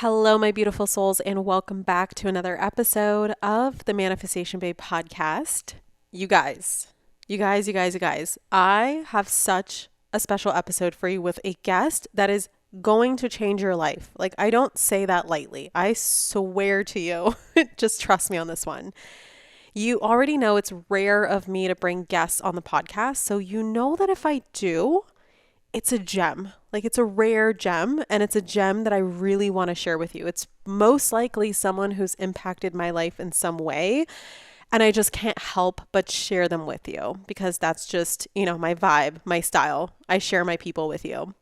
Hello, my beautiful souls, and welcome back to another episode of the Manifestation Babe podcast. You guys, I have such a special episode for you with a guest that is going to change your life. Like, I don't say that lightly. I swear to you, just trust me on this one. You already know it's rare of me to bring guests on the podcast, so you know that if I do, it's a gem. Like it's a rare gem and it's a gem that I really want to share with you. It's most likely someone who's impacted my life in some way. And I just can't help but share them with you because that's just, my vibe, my style. I share my people with you.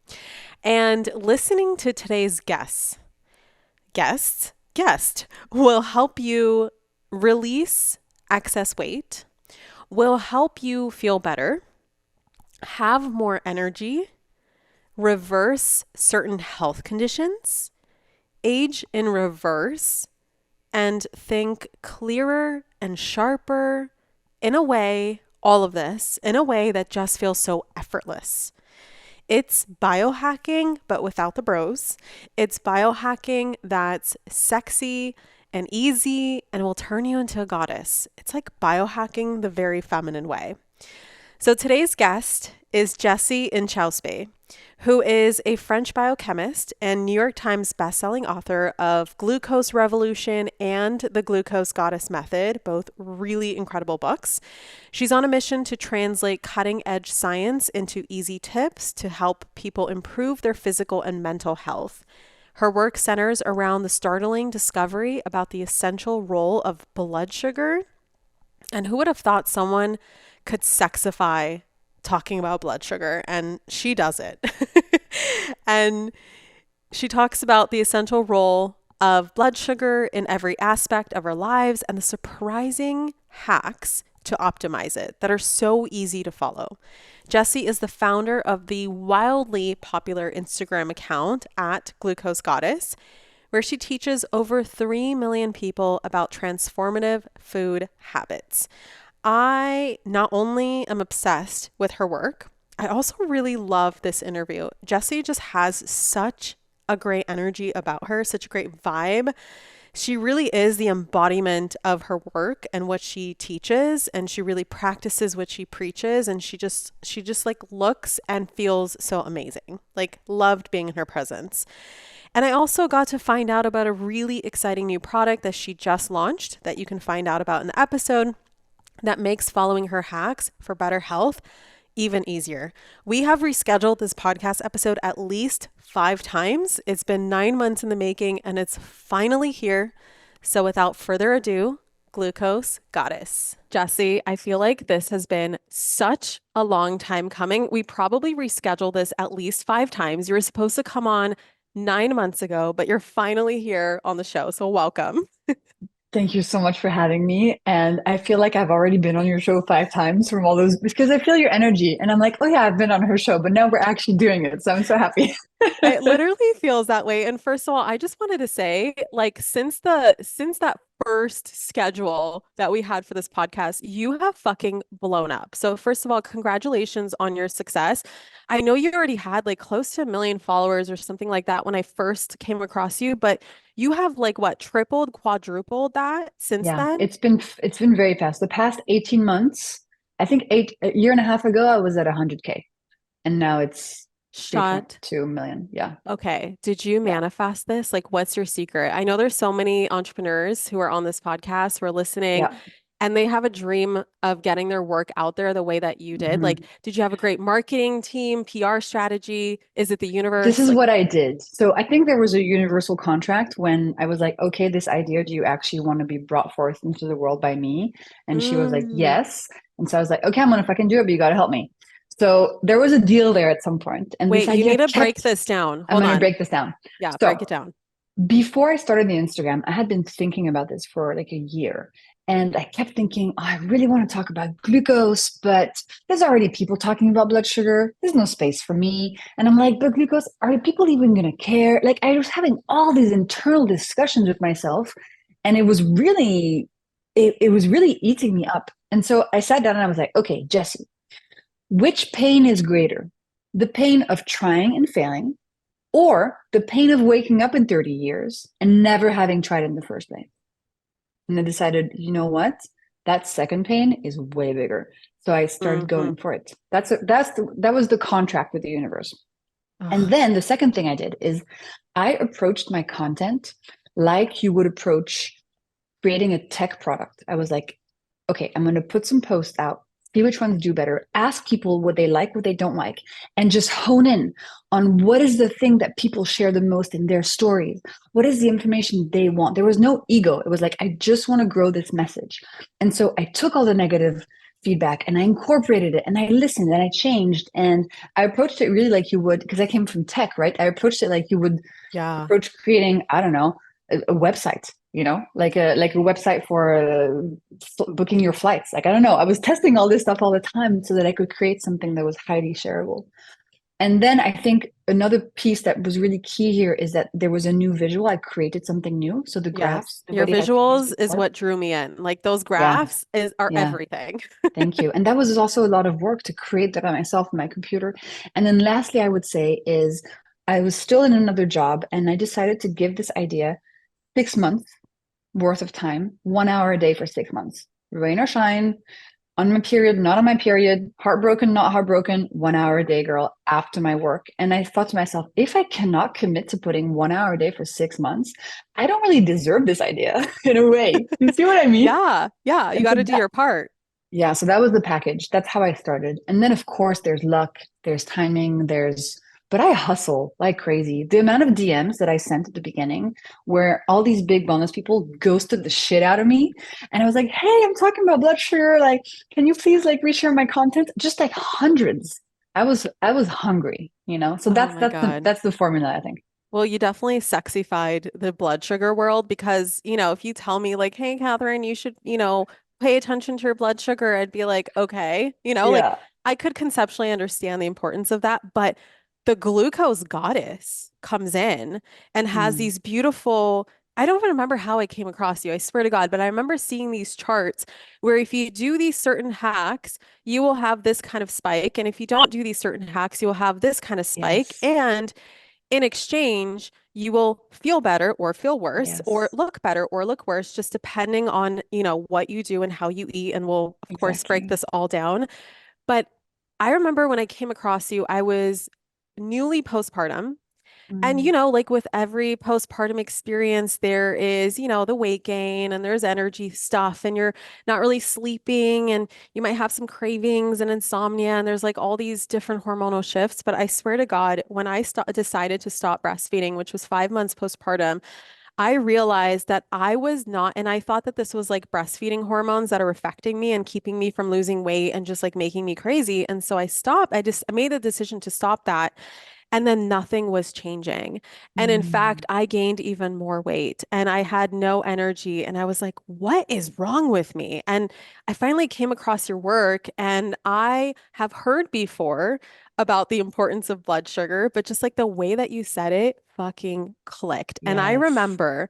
And listening to today's guest will help you release excess weight, will help you feel better, have more energy, reverse certain health conditions, age in reverse, and think clearer and sharper in a way, all of this in a way that just feels so effortless. It's biohacking, but without the bros. It's biohacking that's sexy and easy and will turn you into a goddess. It's like biohacking the very feminine way. So today's guest is Jessie Inchauspé, who is a French biochemist and New York Times bestselling author of Glucose Revolution and The Glucose Goddess Method, both really incredible books. She's on a mission to translate cutting-edge science into easy tips to help people improve their physical and mental health. Her work centers around the startling discovery about the essential role of blood sugar. And who would have thought someone could sexify talking about blood sugar, and she does it. And she talks about the essential role of blood sugar in every aspect of our lives and the surprising hacks to optimize it that are so easy to follow. Jessie is the founder of the wildly popular Instagram account at Glucose Goddess, where she teaches over 3 million people about transformative food habits. I not only am obsessed with her work, I also really love this interview. Jessie just has such a great energy about her, such a great vibe. She really is the embodiment of her work and what she teaches, and she really practices what she preaches, and she just like looks and feels so amazing. Like loved being in her presence. And I also got to find out about a really exciting new product that she just launched that you can find out about in the episode that makes following her hacks for better health even easier. We have rescheduled this podcast episode at least 5 times. It's been 9 months in the making and it's finally here. So without further ado, Glucose Goddess. Jessie, I feel like this has been such a long time coming. We probably rescheduled this at least 5 times. You were supposed to come on 9 months ago, but you're finally here on the show. So welcome. Thank you so much for having me. And I feel like I've already been on your show 5 times from all those because I feel your energy. And I'm like, oh yeah, I've been on her show, but now we're actually doing it. So I'm so happy. It literally feels that way. And first of all, I just wanted to say, like, since that first schedule that we had for this podcast, you have fucking blown up. So first of all, congratulations on your success. I know you already had like close to 1 million followers or something like that when I first came across you, but you have like what, tripled, quadrupled that since Yeah, then? it's been very fast. The past 18 months, I think a year and a half ago, I was at 100K and now it's Shut 3.2 million. Yeah. Okay. Did you Yeah. manifest this? Like, what's your secret? I know there's so many entrepreneurs who are on this podcast who are listening Yeah. and they have a dream of getting their work out there the way that you did. Like, Mhm. did you have a great marketing team, PR strategy? Is it the This universe? is Like, what I did. So I think there was a universal contract when I was like, okay, this idea, do you actually want to be brought forth into the world by me? And she was like, mm, yes. And so I was like, okay, I'm gonna fucking do it, but you gotta help me. So there was a deal there at some point, and this wait, you idea need to break kept, this down. I'm Hold gonna on. break this down. Yeah, So break it down. before I started the Instagram, I had been thinking about this for like a year. And I kept thinking, oh, I really want to talk about glucose, but there's already people talking about blood sugar. There's no space for me. And I'm like, but glucose, are people even going to care? Like, I was having all these internal discussions with myself, and it was really eating me up. And so I sat down and I was like, okay, Jessie, which pain is greater? The pain of trying and failing, or the pain of waking up in 30 years and never having tried it in the first place. And I decided, you know what? That second pain is way bigger. So I started Hmm. going for it. That was the contract with the universe. And Oh, then the second thing I did is I approached my content like you would approach creating a tech product. I was like, okay, I'm going to put some posts out, see which ones do better, ask people what they like, what they don't like, and just hone in on what is the thing that people share the most in their stories. What is the information they want? There was no ego. It was like, I just want to grow this message. And so I took all the negative feedback and I incorporated it and I listened and I changed and I approached it really like you would, because I came from tech, right? I approached it like you would yeah. approach creating, I don't know, a website, like a website for booking your flights. Like, I don't know. I was testing all this stuff all the time so that I could create something that was highly shareable. And then I think another piece that was really key here is that there was a new visual. I created something new. So the Yes. graphs, the Your way I had used visuals is before. what drew me in. Like those Yeah, graphs are yeah. everything. Thank you. And that was also a lot of work to create that by myself on my computer. And then lastly, I would say is I was still in another job and I decided to give this idea 6 months worth of time, 1 hour a day for 6 months. Rain or shine, on my period, not on my period, heartbroken, not heartbroken, 1 hour a day, girl, after my work. And I thought to myself, if I cannot commit to putting 1 hour a day for 6 months, I don't really deserve this idea in a way. You see what I mean? Yeah. Yeah. You And got so to do that, your part. yeah, so that was the package. That's how I started. And then, of course, there's luck, there's timing, but I hustle like crazy. The amount of DMs that I sent at the beginning where all these big wellness people ghosted the shit out of me. And I was like, hey, I'm talking about blood sugar. Like, can you please like reshare my content? Just like hundreds. I was hungry, you know? So Oh that's, my that's the, God. that's the formula, I think. Well, you definitely sexified the blood sugar world because, if you tell me like, hey, Catherine, you should, pay attention to your blood sugar, I'd be like, okay, like Yeah. I could conceptually understand the importance of that, but the glucose goddess comes in and has Mm. these beautiful, I don't even remember how I came across you, I swear to God, but I remember seeing these charts where if you do these certain hacks, you will have this kind of spike. And if you don't do these certain hacks, you will have this kind of spike. Yes. And in exchange, you will feel better or feel worse or Yes. look better or look worse, just depending on, what you do and how you eat. And we'll, of course, break Exactly. this all down. But I remember when I came across you, I was newly postpartum. And, Mm. like with every postpartum experience, there is, the weight gain and there's energy stuff, and you're not really sleeping, and you might have some cravings and insomnia, and there's like all these different hormonal shifts. But I swear to God, when I decided to stop breastfeeding, which was 5 months postpartum, I realized that I was not, and I thought that this was like breastfeeding hormones that are affecting me and keeping me from losing weight and just like making me crazy. And so I stopped. I made the decision to stop that. And then nothing was changing. And in Mm. fact, I gained even more weight and I had no energy. And I was like, what is wrong with me? And I finally came across your work and I have heard before about the importance of blood sugar, but just like the way that you said it fucking clicked. And I Yes. remember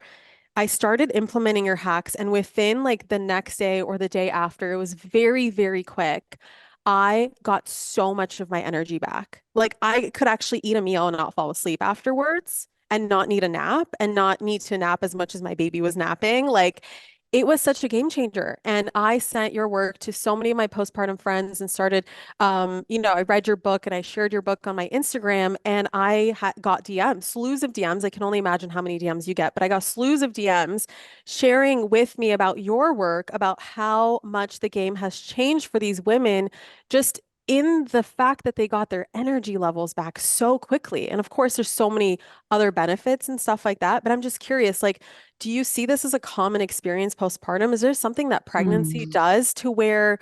I started implementing your hacks, and within like the next day or the day after, it was very, very quick. I got so much of my energy back. Like I could actually eat a meal and not fall asleep afterwards and not need a nap and not need to nap as much as my baby was napping. Like it was such a game changer. And I sent your work to so many of my postpartum friends and started, I read your book and I shared your book on my Instagram, and I got DMs, slews of DMs. I can only imagine how many DMs you get, but I got slews of DMs sharing with me about your work, about how much the game has changed for these women, just in the fact that they got their energy levels back so quickly. And of course, there's so many other benefits and stuff like that. But I'm just curious, like, do you see this as a common experience postpartum? Is there something that pregnancy Mm. does to where,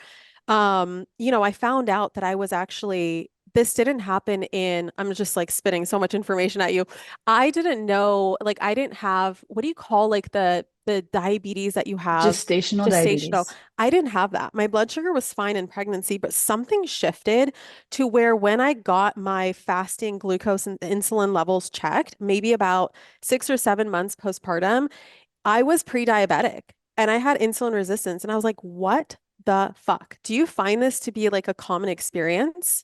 I found out that I was actually, this didn't happen in, I'm just like spitting so much information at you. I didn't know, like, I didn't have, what do you call like the diabetes that you have? Gestational Gestational. diabetes. I didn't have that. My blood sugar was fine in pregnancy, but something shifted to where when I got my fasting glucose and insulin levels checked, maybe about 6 or 7 months postpartum, I was pre-diabetic and I had insulin resistance. And I was like, what the fuck? Do you find this to be like a common experience?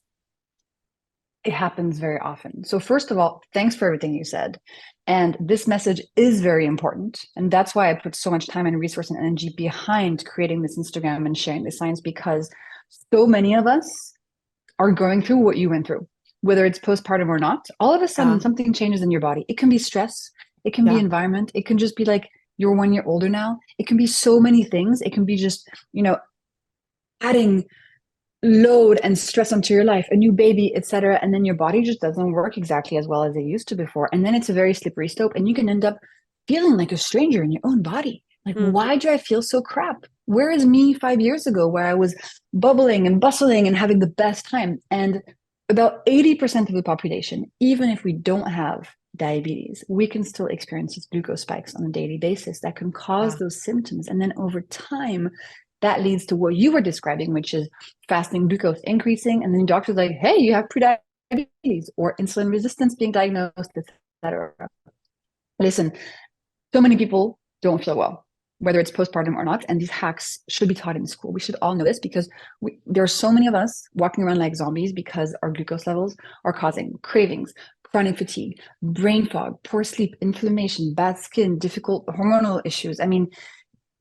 It happens very often. So, first of all, thanks for everything you said. And this message is very important. And that's why I put so much time and resource and energy behind creating this Instagram and sharing the science, because so many of us are going through what you went through, whether it's postpartum or not. All of a Yeah. sudden, something changes in your body. It can be stress, it can be Yeah. environment, it can just be like you're 1 year older now. It can be so many things. It can be just, adding load and stress onto your life, a new baby, etc. And then your body just doesn't work exactly as well as it used to before. And then it's a very slippery slope, and you can end up feeling like a stranger in your own body. Like, Hmm. why do I feel so crap? Where is me 5 years ago where I was bubbling and bustling and having the best time? And about 80% of the population, even if we don't have diabetes, we can still experience these glucose spikes on a daily basis that can cause Yeah. those symptoms. And then over time, that leads to what you were describing, which is fasting glucose increasing, and then the doctor's like, hey, you have prediabetes or insulin resistance being diagnosed, etc. Listen, so many people don't feel well, whether it's postpartum or not, and these hacks should be taught in school. We should all know this, because there are so many of us walking around like zombies because our glucose levels are causing cravings, chronic fatigue, brain fog, poor sleep, inflammation, bad skin, difficult hormonal issues. I mean,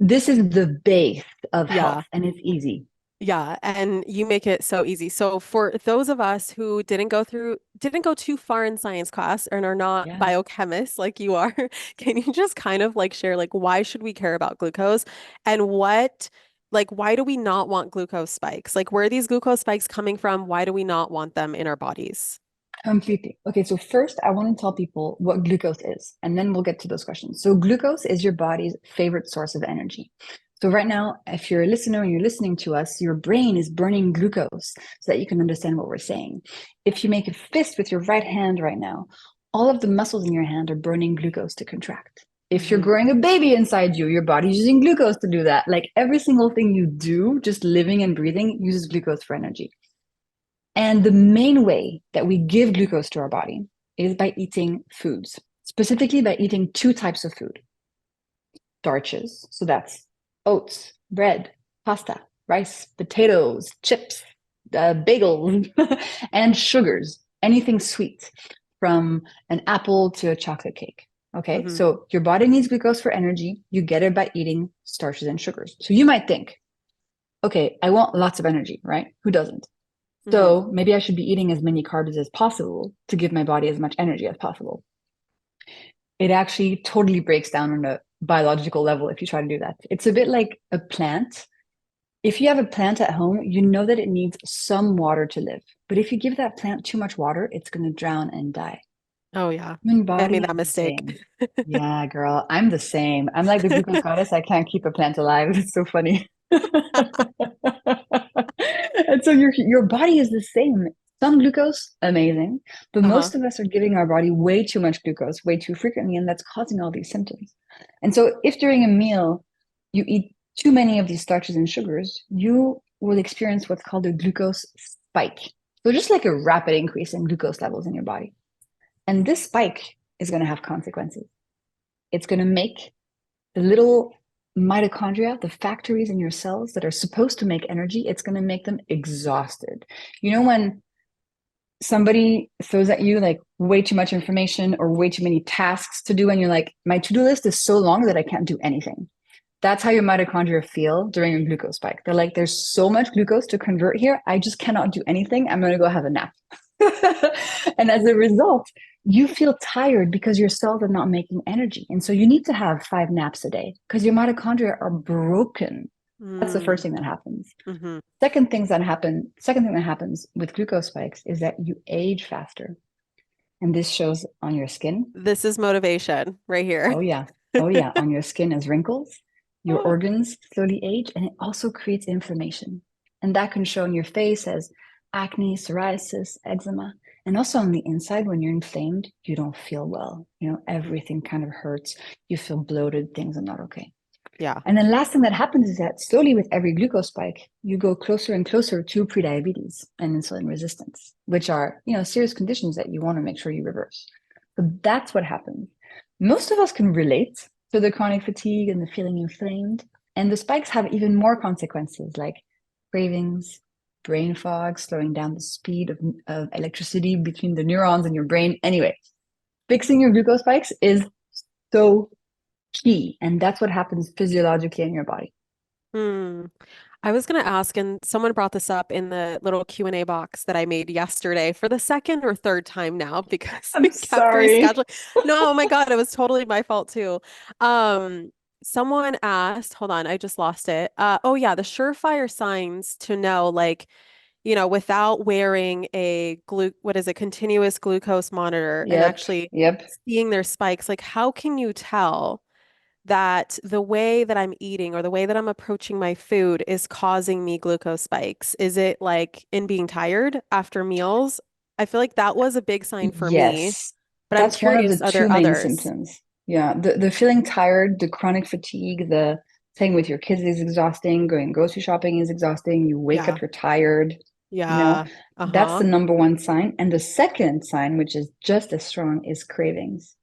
this is the base of Yeah. health, and it's easy. Yeah, and you make it so easy. So for those of us who didn't go too far in science class and are not Yeah. biochemists like you are, can you just kind of like share like why should we care about glucose and why do we not want glucose spikes? Like where are these glucose spikes coming from? Why do we not want them in our bodies? Completely. Okay, so first I want to tell people what glucose is, and then we'll get to those questions. So glucose is your body's favorite source of energy. So right now, if you're a listener and you're listening to us, your brain is burning glucose so that you can understand what we're saying. If you make a fist with your right hand right now, all of the muscles in your hand are burning glucose to contract. If you're Hmm. growing a baby inside you, your body's using glucose to do that. Like every single thing you do, just living and breathing, uses glucose for energy. And the main way that we give glucose to our body is by eating foods, specifically by eating two types of food: starches. So that's oats, bread, pasta, rice, potatoes, chips, bagels, and sugars, anything sweet, from an apple to a chocolate cake. Okay, Hmm. so your body needs glucose for energy. You get it by eating starches and sugars. So you might think, okay, I want lots of energy, right? Who doesn't? Hmm. So maybe I should be eating as many carbs as possible to give my body as much energy as possible. It actually totally breaks down on a biological level if you try to do that. It's a bit like a plant. If you have a plant at home, you know that it needs some water to live. But if you give that plant too much water, it's going to drown and die. Oh yeah. Human I made body that is the mistake. same. Yeah, girl, I'm the same. I'm like the glucose goddess. I can't keep a plant alive. It's so funny. And so your body is the same. Some glucose, amazing, but Uh-huh. most of us are giving our body way too much glucose way too frequently, and that's causing all these symptoms. And so if during a meal you eat too many of these starches and sugars, you will experience what's called a glucose spike. So just like a rapid increase in glucose levels in your body. And this spike is going to have consequences. It's going to make the little mitochondria, the factories in your cells that are supposed to make energy, it's going to make them exhausted. You know, when somebody throws at you like way too much information or way too many tasks to do, and you're like, my to do list is so long that I can't do anything. That's how your mitochondria feel during a glucose spike. They're like, there's so much glucose to convert here. I just cannot do anything. I'm going to go have a nap. And as a result, you feel tired because your cells are not making energy. And so you need to have 5 naps a day because your mitochondria are broken. That's the first Mm. thing that happens. Hmm. Second thing that happens with glucose spikes is that you age faster. And this shows on your skin. This is motivation right here. Oh yeah. Oh yeah. On your skin as wrinkles, your Oh. organs slowly age, and it also creates inflammation. And that can show on your face as acne, psoriasis, eczema. And also on the inside, when you're inflamed, you don't feel well. You know, everything kind of hurts. You feel bloated, things are not okay. Yeah. And then last thing that happens is that slowly with every glucose spike, you go closer and closer to prediabetes and insulin resistance, which are, serious conditions that you want to make sure you reverse. So that's what happens. Most of us can relate to the chronic fatigue and the feeling inflamed. And the spikes have even more consequences like cravings, brain fog, slowing down the speed of electricity between the neurons in your brain. Anyway, fixing your glucose spikes is so key. And that's what happens physiologically in your body. Hmm. I was going to ask, and someone brought this up in the little Q&A box that I made yesterday for the second or third time now because I I'm kept sorry. rescheduling. No, oh my God, it was totally my fault too. Um, Someone asked, hold on, I just lost it. Oh yeah, the surefire signs to know, like, without wearing what is it, continuous glucose monitor and Yep. actually Yep. seeing their spikes, like, how can you tell that the way that I'm eating or the way that I'm approaching my food is causing me glucose spikes? Is it like in being tired after meals? I feel like that was a big sign for me, Yes. but I'm That's one of the curious, are two there main others? symptoms. Yeah. The feeling tired, the chronic fatigue, the thing with your kids is exhausting, going grocery shopping is exhausting, you wake Yeah. up, you're tired, you know, Yeah. that's the Uh-huh. number one sign. And the second sign, which is just as strong, is cravings.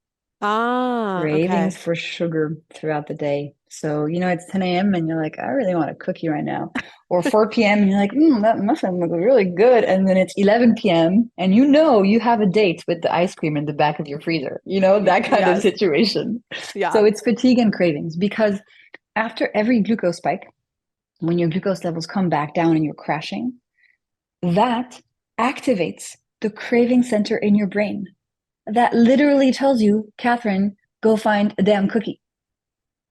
Ah, Cravings okay. for sugar throughout the day. So, it's 10 a.m. and you're like, I really want a cookie right now. Or 4 p.m. and you're like, that muffin looks really good. And then it's 11 p.m. and you have a date with the ice cream in the back of your freezer, that kind of Yes. situation. Yeah. So it's fatigue and cravings because after every glucose spike, when your glucose levels come back down and you're crashing, that activates the craving center in your brain that literally tells you, Catherine, go find a damn cookie.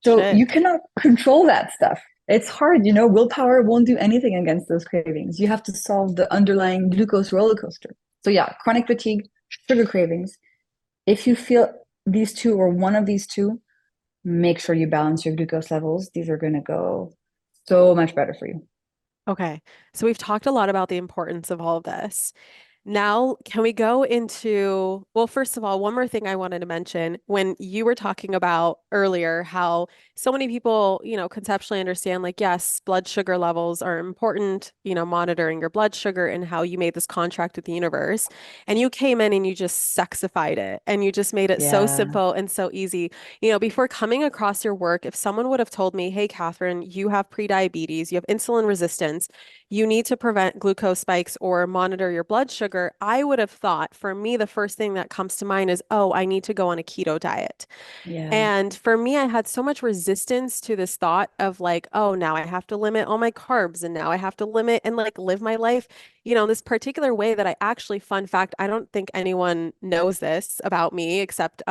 So Shit. you cannot control that stuff. It's hard, willpower won't do anything against those cravings. You have to solve the underlying glucose roller coaster. So, yeah, chronic fatigue, sugar cravings. If you feel these two or one of these two, make sure you balance your glucose levels. These are going to go so much better for you. Okay. So we've talked a lot about the importance of all of this. Now, can we go into, well, first of all, one more thing I wanted to mention when you were talking about earlier how so many people, conceptually understand like, yes, blood sugar levels are important, monitoring your blood sugar and how you made this contract with the universe. And you came in and you just sexified it and you just made it so Yeah. simple and so easy. Before coming across your work, if someone would have told me, hey, Catherine, you have prediabetes, you have insulin resistance, you need to prevent glucose spikes or monitor your blood sugar, I would have thought for me, the first thing that comes to mind is, oh, I need to go on a keto diet. Yeah. And for me, I had so much resistance to this thought of like, oh, now I have to limit all my carbs and now I have to limit and like live my life, this particular way that I actually, fun fact, I don't think anyone knows this about me except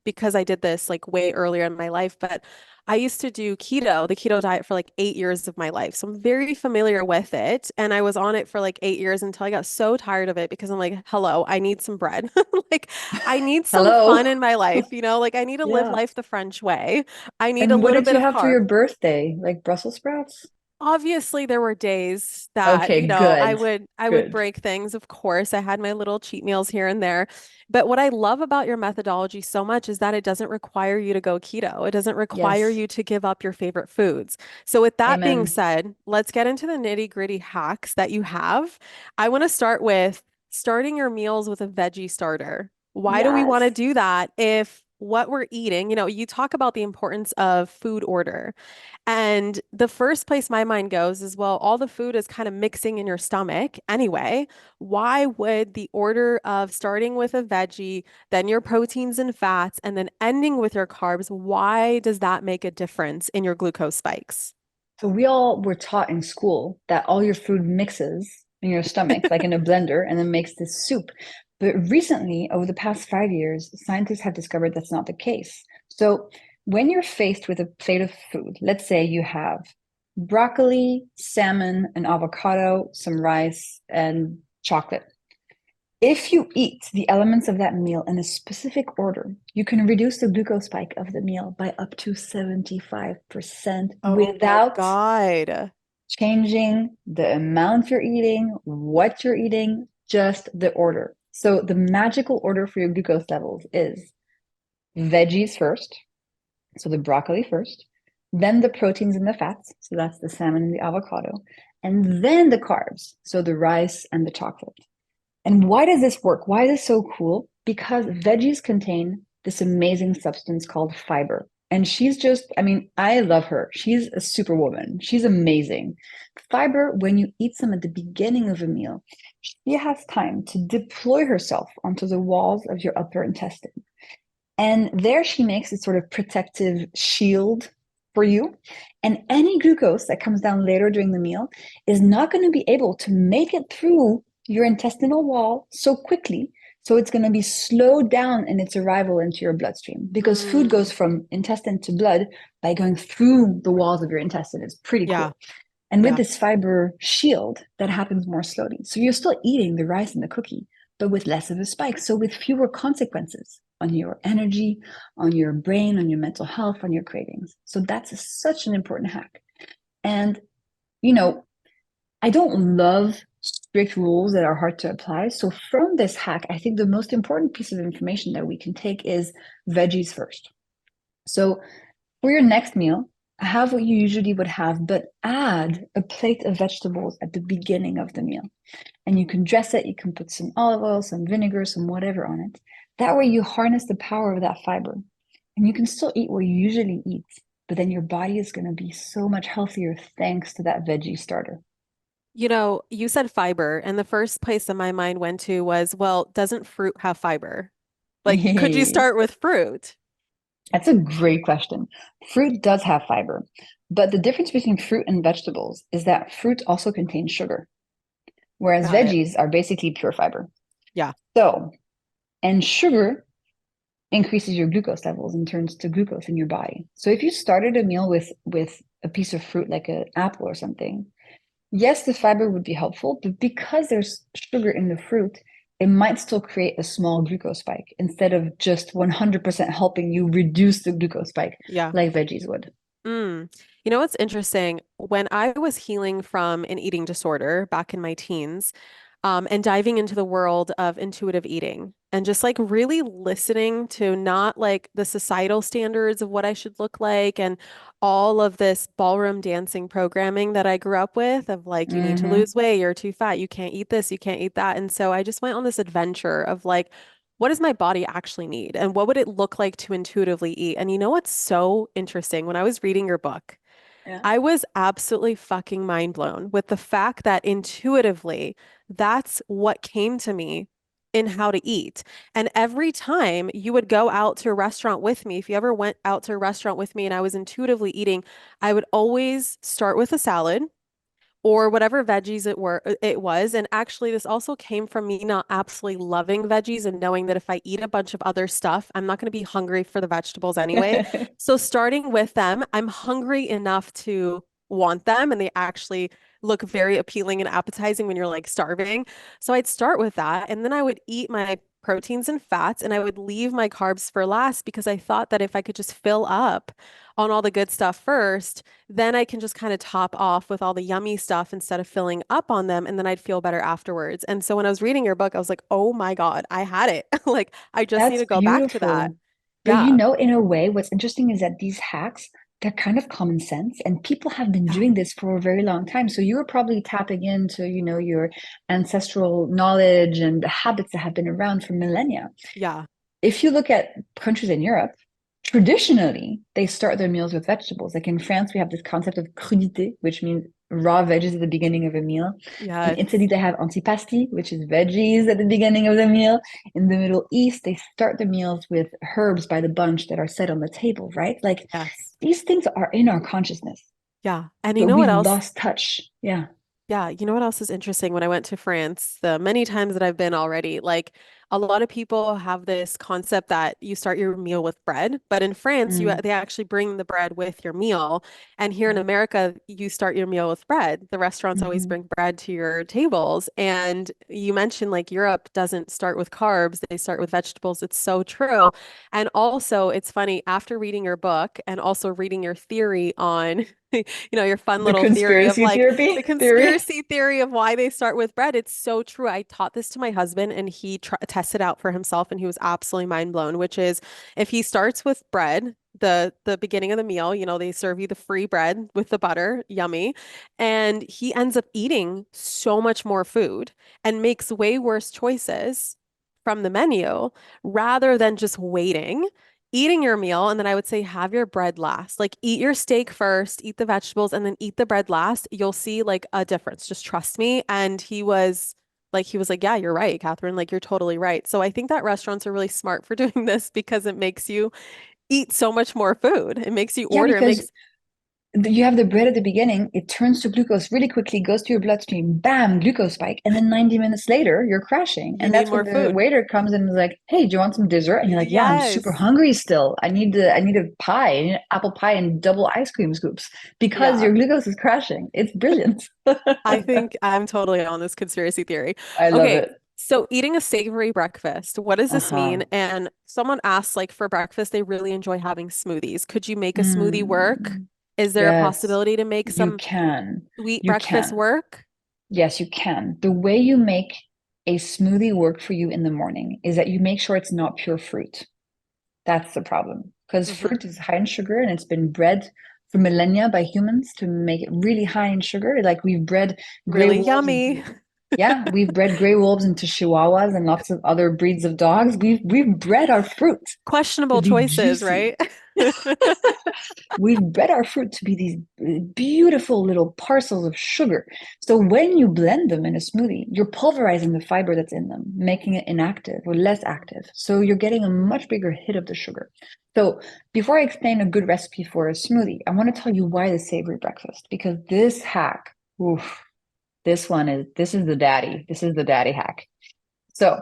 because I did this like way earlier in my life, but I used to do the keto diet for like 8 years of my life. So I'm very familiar with it. And I was on it for like 8 years until I got so tired of it because I'm like, hello, I need some bread. Like, I need some Hello. fun in my life, like I need to live Yeah. life the French way. I need a And what little did bit you of have for carb. your birthday? Like Brussels sprouts? Obviously, there were days that, Okay, I good. would Good. break things. Of course, I had my little cheat meals here and there. But what I love about your methodology so much is that it doesn't require you to go keto. It doesn't require Yes. you to give up your favorite foods. So with that being Amen. said, let's get into the nitty-gritty hacks that you have. I want to start with starting your meals with a veggie starter. Why do we want to Yes. do that if what we're eating, you talk about the importance of food order. And the first place my mind goes is, well, all the food is kind of mixing in your stomach anyway. Why would the order of starting with a veggie, then your proteins and fats, and then ending with your carbs, why does that make a difference in your glucose spikes? So we all were taught in school that all your food mixes in your stomach, like in a blender, and then makes this soup. But recently, over the past 5 years, scientists have discovered that's not the case. So when you're faced with a plate of food, let's say you have broccoli, salmon, an avocado, some rice, and chocolate. If you eat the elements of that meal in a specific order, you can reduce the glucose spike of the meal by up to 75% Oh my without God. changing the amount you're eating, what you're eating, just the order. So the magical order for your glucose levels is veggies first, so the broccoli first, then the proteins and the fats, so that's the salmon and the avocado, and then the carbs, so the rice and the chocolate. And why does this work? Why is this so cool? Because veggies contain this amazing substance called fiber. And she's just, I mean, I love her. She's a superwoman. She's amazing. Fiber, when you eat some at the beginning of a meal, she has time to deploy herself onto the walls of your upper intestine. And there she makes a sort of protective shield for you. And any glucose that comes down later during the meal is not going to be able to make it through your intestinal wall so quickly. So it's going to be slowed down in its arrival into your bloodstream because food Mm, goes from intestine to blood by going through the walls of your intestine. It's pretty yeah. cool. And with Yeah. this fiber shield, that happens more slowly. So you're still eating the rice and the cookie, but with less of a spike. So with fewer consequences on your energy, on your brain, on your mental health, on your cravings. So that's such an important hack. And, you know, I don't love strict rules that are hard to apply. So from this hack, I think the most important piece of information that we can take is veggies first. So for your next meal, have what you usually would have, but add a plate of vegetables at the beginning of the meal. And you can dress it, you can put some olive oil, some vinegar, some whatever on it. That way you harness the power of that fiber. And you can still eat what you usually eat, but then your body is going to be so much healthier thanks to that veggie starter. You know, you said fiber, and the first place that my mind went to was, well, doesn't fruit have fiber? Like, could you Hey, start with fruit? that's a great question. Fruit does have fiber, but the difference between fruit and vegetables is that fruit also contains sugar, whereas Got it. veggies are basically pure fiber. Yeah. So, and sugar increases your glucose levels and turns to glucose in your body. So if you started a meal with a piece of fruit like an apple or something, yes, the fiber would be helpful, but because there's sugar in the fruit, it might still create a small glucose spike instead of just 100% helping you reduce the glucose spike Yeah. like veggies would. Mm. You know what's interesting? When I was healing from an eating disorder back in my teens, and diving into the world of intuitive eating and just like really listening to not like the societal standards of what I should look like and all of this ballroom dancing programming that I grew up with of like, you need to Mm-hmm. lose weight, you're too fat, you can't eat this, you can't eat that. And so I just went on this adventure of like, what does my body actually need? And what would it look like to intuitively eat? And you know what's so interesting? When I was reading your book, Yeah. I was absolutely fucking mind blown with the fact that intuitively, that's what came to me in how to eat. And every time you would go out to a restaurant with me, if you ever went out to a restaurant with me and I was intuitively eating, I would always start with a salad or whatever veggies it was. And actually this also came from me not absolutely loving veggies and knowing that if I eat a bunch of other stuff, I'm not going to be hungry for the vegetables anyway. So starting with them, I'm hungry enough to want them and they actually look very appealing and appetizing when you're like starving. So I'd start with that and then I would eat my proteins and fats and I would leave my carbs for last because I thought that if I could just fill up on all the good stuff first, then I can just kind of top off with all the yummy stuff instead of filling up on them, and then I'd feel better afterwards. And so when I was reading your book, I was like, oh my God, I had it. Like, I just need That's to go back to that. beautiful. But you Yeah. know, in a way, what's interesting is that these hacks, they're kind of common sense, and people have been Yeah. doing this for a very long time. So you were probably tapping into, you know, your ancestral knowledge and the habits that have been around for millennia. Yeah. If you look at countries in Europe, traditionally they start their meals with vegetables. Like in France, we have this concept of crudité, which means raw veggies at the beginning of a meal. In Yes. Italy, they have antipasti, which is veggies at the beginning of the meal. In the Middle East, they start the meals with herbs by the bunch that are set on the table, right? Like Yes. these things are in our consciousness, Yeah. And you but know what we've else? lost touch. Yeah. Yeah, you know what else is interesting? When I went to France, the many times that I've been already, like a lot of people have this concept that you start your meal with bread, but in France, Mm, they actually bring the bread with your meal. And here in yeah. America, you start your meal with bread. The restaurants always Mhm. bring bread to your tables. And you mentioned like Europe doesn't start with carbs, they start with vegetables. It's so true. And also, it's funny, after reading your book and also reading your theory on your fun The little theory of conspiracy like the theory. conspiracy theory of why they start with bread. It's so true. I taught this to my husband and he tested out for himself and he was absolutely mind blown, which is if he starts with bread, the beginning of the meal, they serve you the free bread with the butter, yummy, and he ends up eating so much more food and makes way worse choices from the menu rather than just waiting eating your meal, and then I would say have your bread last. Like eat your steak first, eat the vegetables, and then eat the bread last. You'll see like a difference. Just trust me. And he was like, yeah, you're right, Catherine. Like you're totally right. So I think that restaurants are really smart for doing this because it makes you eat so much more food. It makes you Yeah, order. It because makes you have the bread at the beginning, it turns to glucose really quickly, goes to your bloodstream, bam, glucose spike. And then 90 minutes later, you're crashing. you And need that's more when the food. waiter comes in and is like, hey, do you want some dessert? And you're like, yeah, I'm super Yes. hungry still. I need a pie, I need an apple pie and double ice cream scoops because Yeah. your glucose is crashing. It's brilliant. I think I'm totally on this conspiracy theory. I love Okay, it. so eating a savory breakfast, what does this Uh-huh. mean? And someone asked, like, for breakfast, they really enjoy having smoothies. Could you make a smoothie work? Mm, Is there a yes, possibility to make you some can. sweet You breakfast can. work? Yes, you can. The way you make a smoothie work for you in the morning is that you make sure it's not pure fruit. That's the problem. Because Hmm. fruit is high in sugar and it's been bred for millennia by humans to make it really high in sugar. Like we've bred gray Really wolves yummy. into, yeah, we've bred gray wolves into chihuahuas and lots of other breeds of dogs. We've bred our fruit to Questionable be choices, juicy. right? We've bred our fruit to be these beautiful little parcels of sugar. So when you blend them in a smoothie, you're pulverizing the fiber that's in them, making it inactive or less active. So you're getting a much bigger hit of the sugar. So before I explain a good recipe for a smoothie, I want to tell you why the savory breakfast, because this hack, oof, this is the daddy. This is the daddy hack. So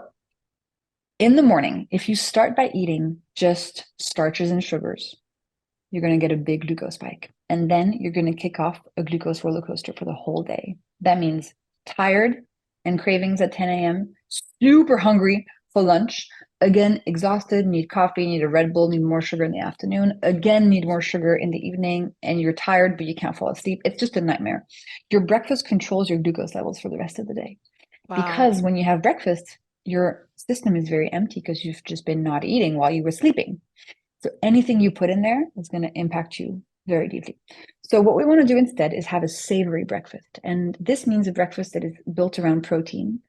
in the morning, if you start by eating just starches and sugars, you're going to get a big glucose spike. And then you're going to kick off a glucose roller coaster for the whole day. That means tired and cravings at 10 a.m., super hungry for lunch. Again, exhausted, need coffee, need a Red Bull, need more sugar in the afternoon. Again, need more sugar in the evening, and you're tired, but you can't fall asleep. It's just a nightmare. Your breakfast controls your glucose levels for the rest of the day. Wow. Because when you have breakfast, your system is very empty because you've just been not eating while you were sleeping. So anything you put in there is going to impact you very deeply. So what we want to do instead is have a savory breakfast. And this means a breakfast that is built around protein,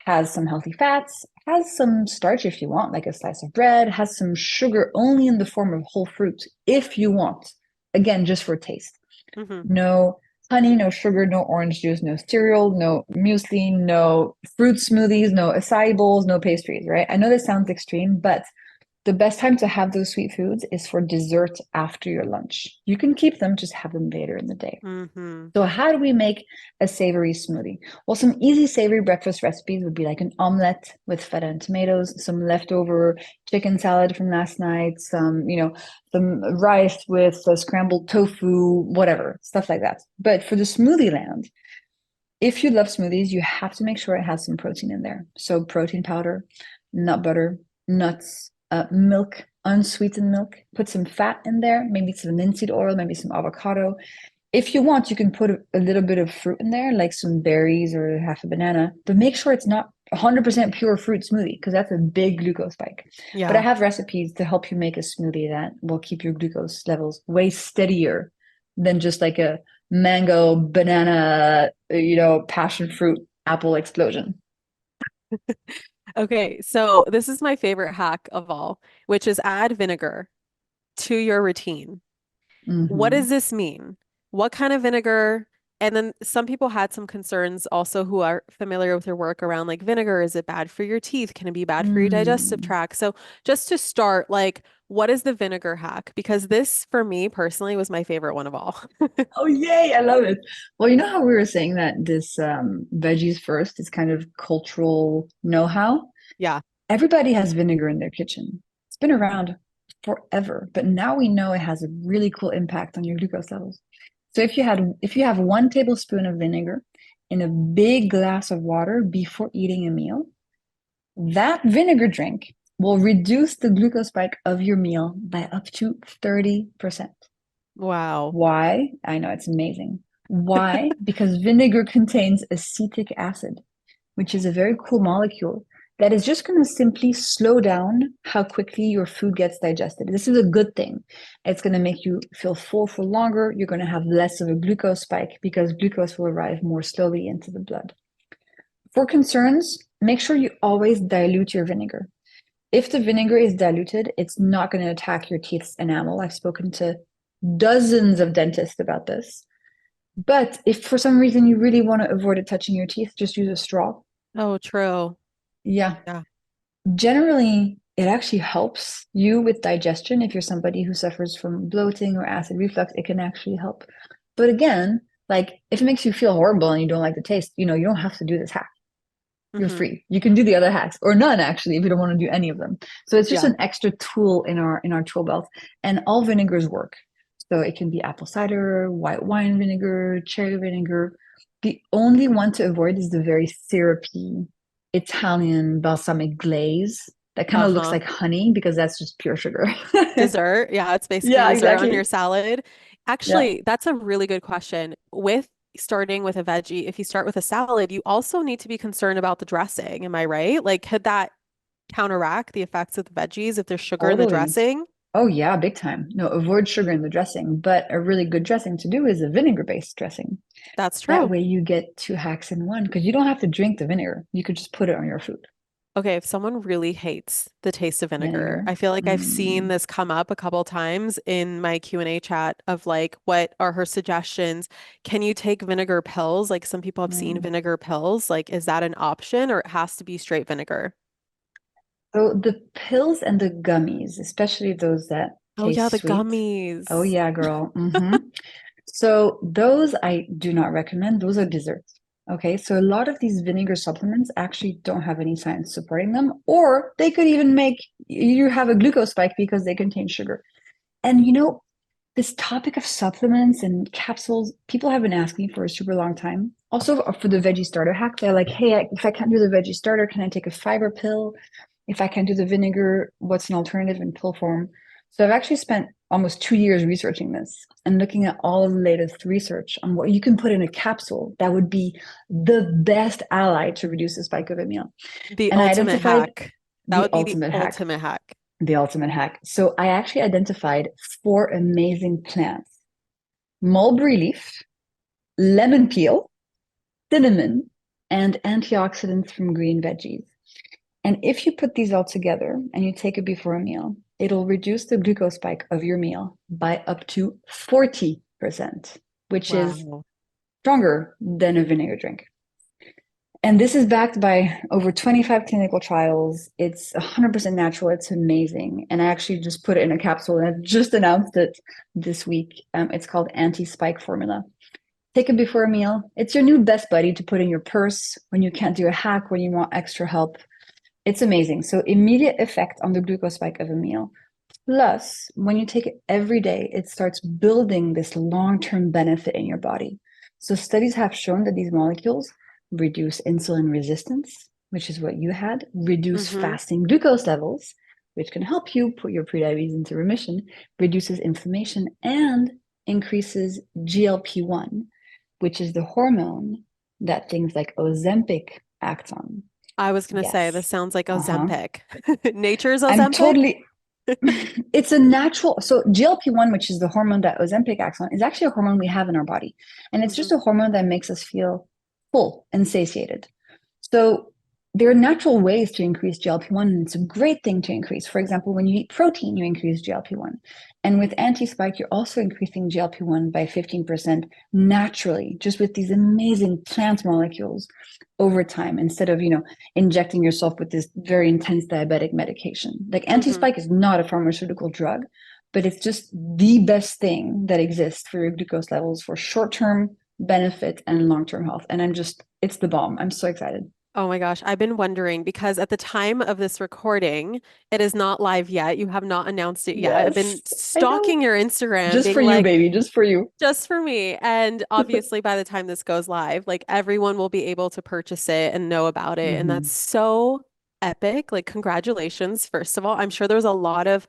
has some healthy fats, has some starch if you want, like a slice of bread, has some sugar only in the form of whole fruit if you want. Again, just for taste. Hmm. No honey, no sugar, no orange juice, no cereal, no muesli, no fruit smoothies, no acai bowls, no pastries, right? I know this sounds extreme, but the best time to have those sweet foods is for dessert after your lunch. You can keep them, just have them later in the day. Hmm. So, how do we make a savory smoothie? Well, some easy savory breakfast recipes would be like an omelet with feta and tomatoes, some leftover chicken salad from last night, some rice with scrambled tofu, whatever, stuff like that. But for the smoothie land, if you love smoothies, you have to make sure it has some protein in there. So protein powder, nut butter, nuts, milk, unsweetened milk. Put some fat in there, maybe some linseed oil, maybe some avocado. If you want, you can put a little bit of fruit in there, like some berries or half a banana, but make sure it's not 100% pure fruit smoothie because that's a big glucose spike. But I Yeah. have recipes to help you make a smoothie that will keep your glucose levels way steadier than just like a mango, banana, passion fruit, apple explosion. Okay, so this is my favorite hack of all, which is add vinegar to your routine. What Mm-hmm. does this mean? What kind of vinegar? And then some people had some concerns also who are familiar with your work around like vinegar. Is it bad for your teeth? Can it be bad for your digestive Mm. tract? So just to start, like, what is the vinegar hack? Because this, for me personally, was my favorite one of all. Oh, yay. I love it. Well, you know how we were saying that this veggies first is kind of cultural know-how? Yeah. Everybody has vinegar in their kitchen. It's been around forever, but now we know it has a really cool impact on your glucose levels. So if you have 1 tablespoon of vinegar in a big glass of water before eating a meal, that vinegar drink will reduce the glucose spike of your meal by up to 30%. Wow. Why? I know it's amazing. Why? Because vinegar contains acetic acid, which is a very cool molecule that is just going to simply slow down how quickly your food gets digested. This is a good thing. It's going to make you feel full for longer. You're going to have less of a glucose spike because glucose will arrive more slowly into the blood. For concerns, make sure you always dilute your vinegar. If the vinegar is diluted, it's not going to attack your teeth's enamel. I've spoken to dozens of dentists about this. But if for some reason you really want to avoid it touching your teeth, just use a straw. Oh, true. Yeah. Yeah. Generally, it actually helps you with digestion. If you're somebody who suffers from bloating or acid reflux, it can actually help. But again, like if it makes you feel horrible and you don't like the taste, you don't have to do this hack. You're Hmm. free. You can do the other hacks or none actually if you don't want to do any of them. So it's just Yeah. an extra tool in our tool belt. And all vinegars work. So it can be apple cider, white wine vinegar, cherry vinegar. The only one to avoid is the very syrupy Italian balsamic glaze that kind of looks Uh-huh. like honey because that's just pure sugar. Dessert. Yeah, it's basically Yeah, dessert on your exactly. salad. Yeah, Actually, that's a really good question. With starting with a veggie, if you start with a salad, you also need to be concerned about the dressing. Am I right? Like, could that counteract the effects of the veggies if there's sugar in the totally. dressing? Oh yeah, big time. No, avoid sugar in the dressing, but a really good dressing to do is a vinegar-based dressing. That's That true. way you get two hacks in one because you don't have to drink the vinegar. You could just put it on your food. Okay, if someone really hates the taste of vinegar, Vinegar. I feel like I've seen Mm, this come up a couple times in my Q&A chat of like, what are her suggestions? Can you take vinegar pills? Like some people have seen mm. vinegar pills. Like, is that an option or it has to be straight vinegar? So the pills and the gummies, especially those that Oh yeah, taste the sweet. Oh gummies. yeah, girl. So those I do not recommend. Those are desserts. Okay, so a lot of these vinegar supplements actually don't have any science supporting them, or they could even make you have a glucose spike because they contain sugar. And this topic of supplements and capsules, people have been asking for a super long time. Also for the veggie starter hack, they're like, hey, if I can't do the veggie starter, can I take a fiber pill? If I can't do the vinegar, what's an alternative in pill form? So I've actually spent almost 2 years researching this and looking at all of the latest research on what you can put in a capsule that would be the best ally to reduce the spike of a meal. The And I ultimate identified hack. That the would be the ultimate hack. ultimate hack. The ultimate hack. So I actually identified four amazing plants: mulberry leaf, lemon peel, cinnamon, and antioxidants from green veggies. And if you put these all together and you take it before a meal, it'll reduce the glucose spike of your meal by up to 40%, which is Wow. stronger than a vinegar drink. And this is backed by over 25 clinical trials. It's 100% natural. It's amazing. And I actually just put it in a capsule and I've just announced it this week. It's called Anti-Spike Formula. Take it before a meal. It's your new best buddy to put in your purse when you can't do a hack, when you want extra help. It's amazing. So immediate effect on the glucose spike of a meal. Plus, when you take it every day, it starts building this long-term benefit in your body. So studies have shown that these molecules reduce insulin resistance, which is what you had, reduce Mm-hmm. fasting glucose levels, which can help you put your prediabetes into remission, reduces inflammation, and increases GLP-1, which is the hormone that things like Ozempic act on. I was gonna say, Yes. this sounds like Uh-huh. Ozempic. Nature's I'm Ozempic? totally, it's a natural, so GLP-1, which is the hormone that Ozempic acts on, is actually a hormone we have in our body. And it's Hmm. just a hormone that makes us feel full and satiated. So there are natural ways to increase GLP-1, and it's a great thing to increase. For example, when you eat protein, you increase GLP-1. And with anti-spike, you're also increasing GLP-1 by 15% naturally, just with these amazing plant molecules over time, instead of, injecting yourself with this very intense diabetic medication. Like Hmm. anti-spike is not a pharmaceutical drug, but it's just the best thing that exists for your glucose levels for short-term benefit and long-term health. And it's the bomb. I'm so excited. Oh my gosh, I've been wondering because at the time of this recording, it is not live yet. You have not announced it yet. I've been Yes, I know. stalking your Instagram, Just being for you, like, baby. Just for you. just for me. And obviously, by the time this goes live, like everyone will be able to purchase it and know about it. And that's Hmm. so epic. Like, congratulations, first of all. I'm sure there was a lot of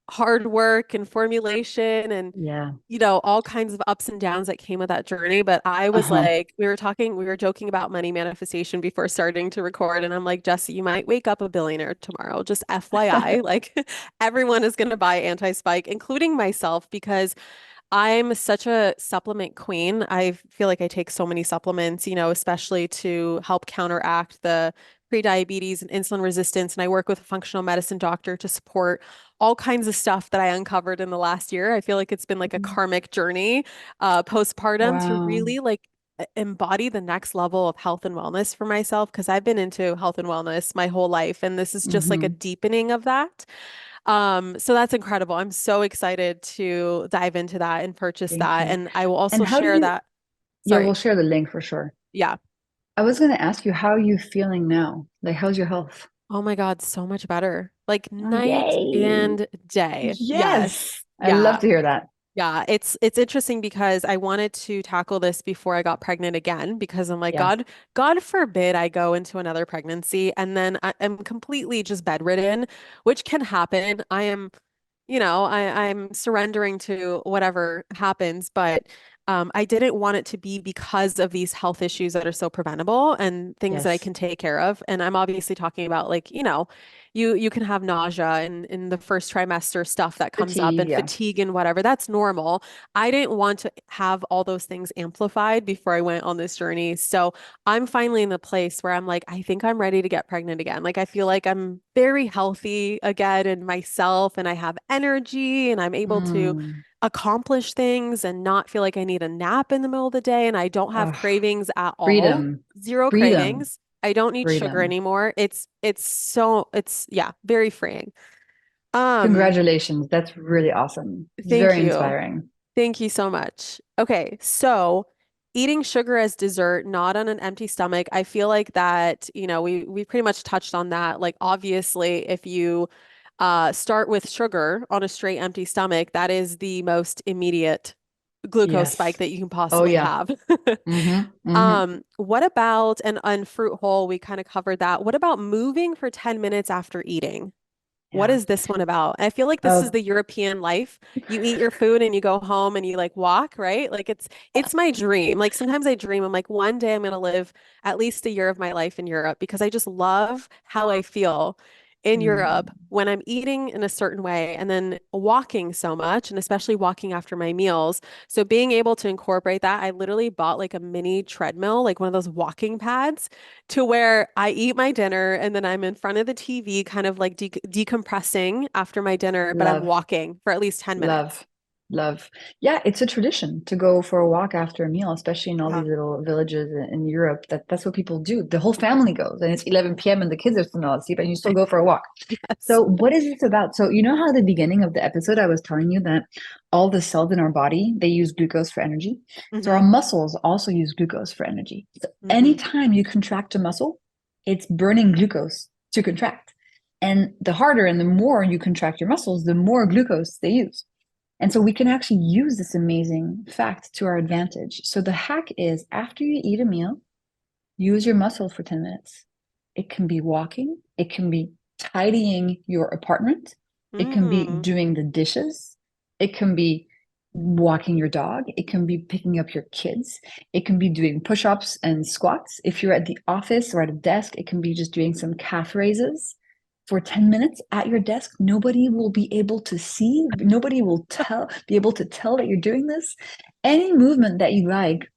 hard work and formulation and Yeah. all kinds of ups and downs that came with that journey. But I was Uh-huh. like, we were joking about money manifestation before starting to record. And I'm like, Jesse, you might wake up a billionaire tomorrow. Just FYI, like everyone is going to buy anti-spike, including myself, because I'm such a supplement queen. I feel like I take so many supplements, especially to help counteract the pre-diabetes and insulin resistance, and I work with a functional medicine doctor to support all kinds of stuff that I uncovered in the last year. I feel like it's been like a Mhm. karmic journey, postpartum to Wow. really like embody the next level of health and wellness for myself because I've been into health and wellness my whole life, and this is just like a Hmm. deepening of that. So that's incredible. I'm so excited to dive into that and purchase Thank that, you. and I will And also how do share you, that. yeah, we'll Sorry. share the link for sure. Yeah. I was going to ask you, how are you feeling now? Like, how's your health? Oh my God, so much better. Like Oh, night yay. and day. Yes. Yes. I love Yeah. to hear that. Yeah. It's interesting because I wanted to tackle this before I got pregnant again because I'm like, Yeah. God forbid I go into another pregnancy and then I'm completely just bedridden, which can happen. I'm surrendering to whatever happens, but I didn't want it to be because of these health issues that are so preventable and things that I Yes. can take care of. And I'm obviously talking about like, you can have nausea in the first trimester stuff that comes up Fatigue. and Yeah. fatigue and whatever. That's normal. I didn't want to have all those things amplified before I went on this journey. So I'm finally in the place where I'm like, I think I'm ready to get pregnant again. Like, I feel like I'm very healthy again in myself and I have energy and I'm able to Mm. accomplish things and not feel like I need a nap in the middle of the day. And I don't have Oh, cravings at all. freedom. Zero Freedom. cravings. I don't need sugar Freedom. anymore. It's yeah, very freeing. Um, Congratulations. That's really awesome. thank Very you. inspiring. Thank you so much. Okay, so eating sugar as dessert, not on an empty stomach. I feel like that, we pretty much touched on that. Like obviously, if you start with sugar on a straight empty stomach, that is the most immediate glucose spike Yes. that you can Oh, possibly yeah. have. Mm-hmm. Mm-hmm. What about and fruit whole, we kind of covered that. What about moving for 10 minutes after eating? What Yeah. is this one about? I feel like this is Oh, the European life. You eat your food and you go home and you like walk, right? Like it's my dream. Like sometimes I dream I'm like one day I'm gonna live at least a year of my life in Europe because I just love how I feel in Europe mm, when I'm eating in a certain way and then walking so much and especially walking after my meals. So being able to incorporate that, I literally bought like a mini treadmill, like one of those walking pads to where I eat my dinner and then I'm in front of the TV, kind of like decompressing after my dinner, but I'm love. walking for at least 10 minutes. Love, love. Yeah, it's a tradition to go for a walk after a meal, especially in all Yeah. these little villages in Europe. That's what people do. The whole family goes, and it's 11 p.m. and the kids are still not asleep, and you still go for a walk. Yes. So, what is this about? So, you know how at the beginning of the episode I was telling you that all the cells in our body they use glucose for energy. So, our Hmm. muscles also use glucose for energy. So, Hmm. anytime you contract a muscle, it's burning glucose to contract. And the harder and the more you contract your muscles, the more glucose they use. And so we can actually use this amazing fact to our advantage. So the hack is after you eat a meal, use your muscles for 10 minutes. It can be walking, it can be tidying your apartment, it can be Mm. doing the dishes, it can be walking your dog, it can be picking up your kids, it can be doing push ups and squats. If you're at the office or at a desk, it can be just doing some calf raises for 10 minutes at your desk. Nobody will be able to see, nobody will be able to tell that you're doing this. Any movement that you like,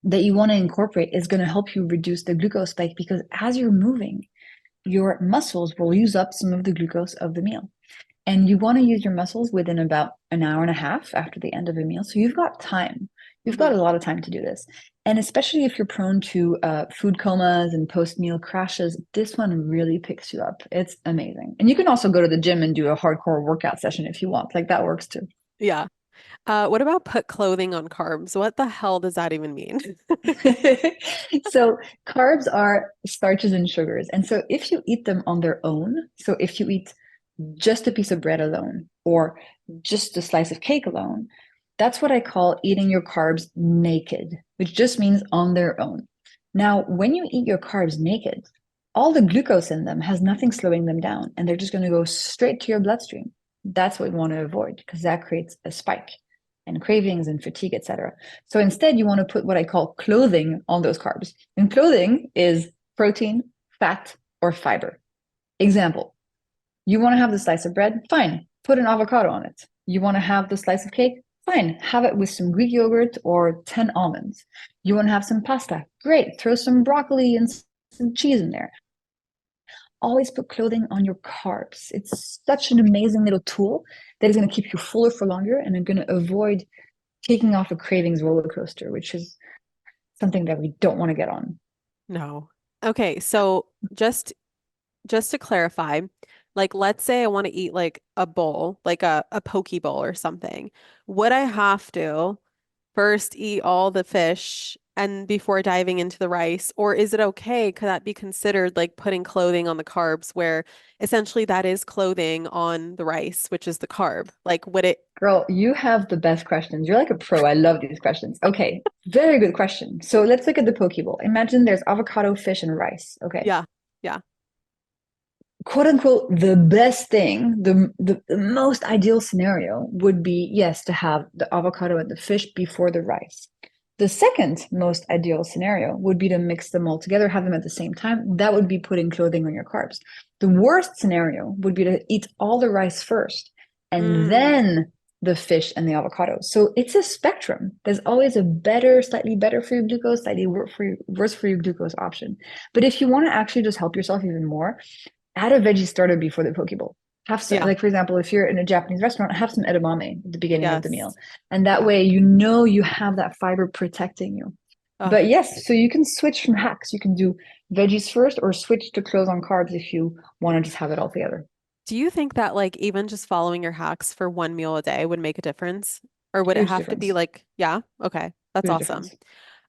that you want to incorporate is going to help you reduce the glucose spike because as you're moving, your muscles will use up some of the glucose of the meal. And you want to use your muscles within about an hour and a half after the end of a meal. So you've got time. You've got Hmm. a lot of time to do this. And especially if you're prone to food comas and post meal crashes, this one really picks you up. It's amazing. And you can also go to the gym and do a hardcore workout session if you want. Like that works too. Yeah. What about put clothing on carbs? What the hell does that even mean? So carbs are starches and sugars. And so if you eat them on their own, so if you eat just a piece of bread alone or just a slice of cake alone, that's what I call eating your carbs naked, which just means on their own. Now, when you eat your carbs naked, all the glucose in them has nothing slowing them down, and they're just going to go straight to your bloodstream. That's what we want to avoid because that creates a spike and cravings and fatigue, etc. So instead, you want to put what I call clothing on those carbs. And clothing is protein, fat, or fiber. Example, you want to have the slice of bread? Fine, put an avocado on it. You want to have the slice of cake? Fine, have it with some Greek yogurt or 10 almonds. You want to have some pasta? Great, throw some broccoli and some cheese in there. always put clothing on your carbs. It's such an amazing little tool that is going to keep you fuller for longer and going to avoid taking off a cravings roller coaster, which is something that we don't want to get on. No. Okay, so just to clarify, like let's say I want to eat like a bowl, like a poke bowl or something. Would I have to first eat all the fish and before diving into the rice, or is it okay? Could that be considered like putting clothing on the carbs where essentially that is clothing on the rice, which is the carb? Like would it Girl, you have the best questions. You're like a pro. I love these questions. Okay, very good question. So let's look at the poke bowl. Imagine there's avocado, fish, and rice. Okay. yeah. Yeah. Quote unquote, the best thing, the most ideal scenario would be, yes, to have the avocado and the fish before the rice. The second most ideal scenario would be to mix them all together, have them at the same time. That would be putting clothing on your carbs. The worst scenario would be to eat all the rice first and Mm, then the fish and the avocado. So it's a spectrum. There's always a better, slightly better for your glucose, slightly worse for your glucose option. But if you want to actually just help yourself even more, add a veggie starter before the poke bowl. Have some, yeah. like for example, if you're in a Japanese restaurant, have some edamame at the beginning of the Yes. meal, and that Yeah. way you know you have that fiber protecting you. Oh. But yes, so you can switch from hacks. You can do veggies first, or switch to close on carbs if you want to just have it all together. Do you think that like even just following your hacks for one meal a day would make a difference? Or would it Huge have to be difference. like, yeah, okay, that's Huge awesome. difference.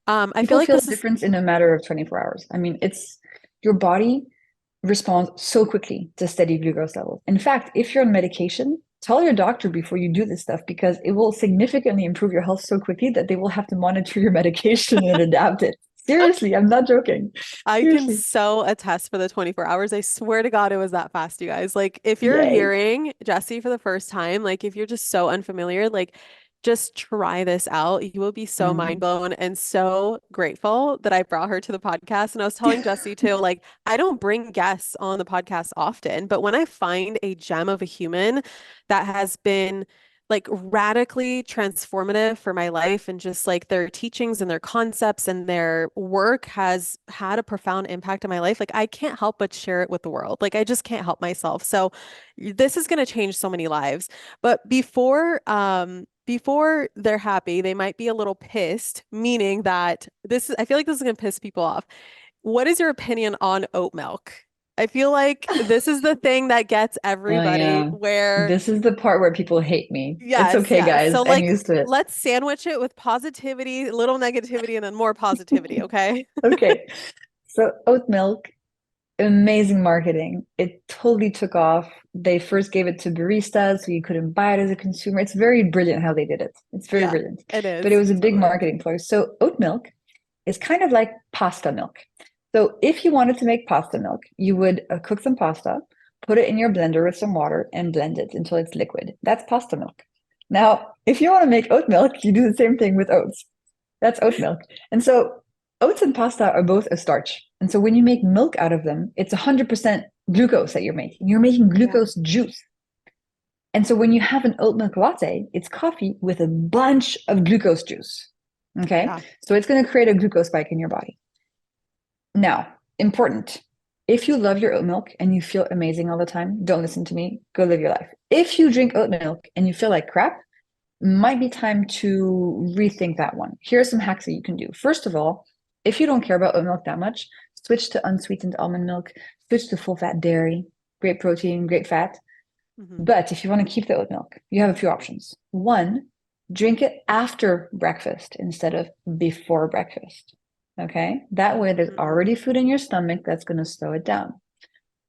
I feel People like feel this the is, difference in a matter of 24 hours. I mean, it's your body responds so quickly to steady glucose levels. In fact, if you're on medication, tell your doctor before you do this stuff because it will significantly improve your health so quickly that they will have to monitor your medication and adapt it. Seriously, I'm not joking. I can Seriously. so attest for the 24 hours. I swear to God, it was that fast, you guys. Like, if you're Yay. hearing Jessie for the first time, like, if you're just so unfamiliar, like, just try this out. You will be so mind Mm. blown and so grateful that I brought her to the podcast. And I was telling Jessie too, like, I don't bring guests on the podcast often, but when I find a gem of a human that has been like radically transformative for my life and just like their teachings and their concepts and their work has had a profound impact on my life. Like I can't help but share it with the world. Like I just can't help myself. So this is going to change so many lives. But before they're happy, they might be a little pissed, meaning that this is I feel like this is going to piss people off. What is your opinion on oat milk? I feel like this is the thing that gets Oh, everybody yeah. where This is the part where people hate me. It's yes, okay, yes. guys. So I'm like used to it. let's sandwich it with positivity, little negativity, and then more positivity, okay? Okay. So, oat milk, amazing marketing. It totally took off. They first gave it to baristas, so you couldn't buy it as a consumer. It's very brilliant how they did it. It's very Yeah, brilliant. it But it is. was a big Totally. marketing ploy. So oat milk is kind of like pasta milk. So if you wanted to make pasta milk, you would cook some pasta, put it in your blender with some water, and blend it until it's liquid. That's pasta milk. Now, if you want to make oat milk, you do the same thing with oats. That's oat milk. And so oats and pasta are both a starch. And so when you make milk out of them, it's 100% glucose that you're making. You're making Yeah. glucose juice. And so when you have an oat milk latte, it's coffee with a bunch of glucose juice. Okay. Yeah. So it's going to create a glucose spike in your body. Now, important. If you love your oat milk and you feel amazing all the time, don't listen to me. Go live your life. If you drink oat milk and you feel like crap, might be time to rethink that one. Here are some hacks that you can do. First of all, if you don't care about oat milk that much, switch to unsweetened almond milk, switch to full fat dairy, great protein, great fat. Hmm. But if you want to keep the oat milk, you have a few options. One, drink it after breakfast instead of before breakfast. Okay. That way, there's Hmm. already food in your stomach that's going to slow it down.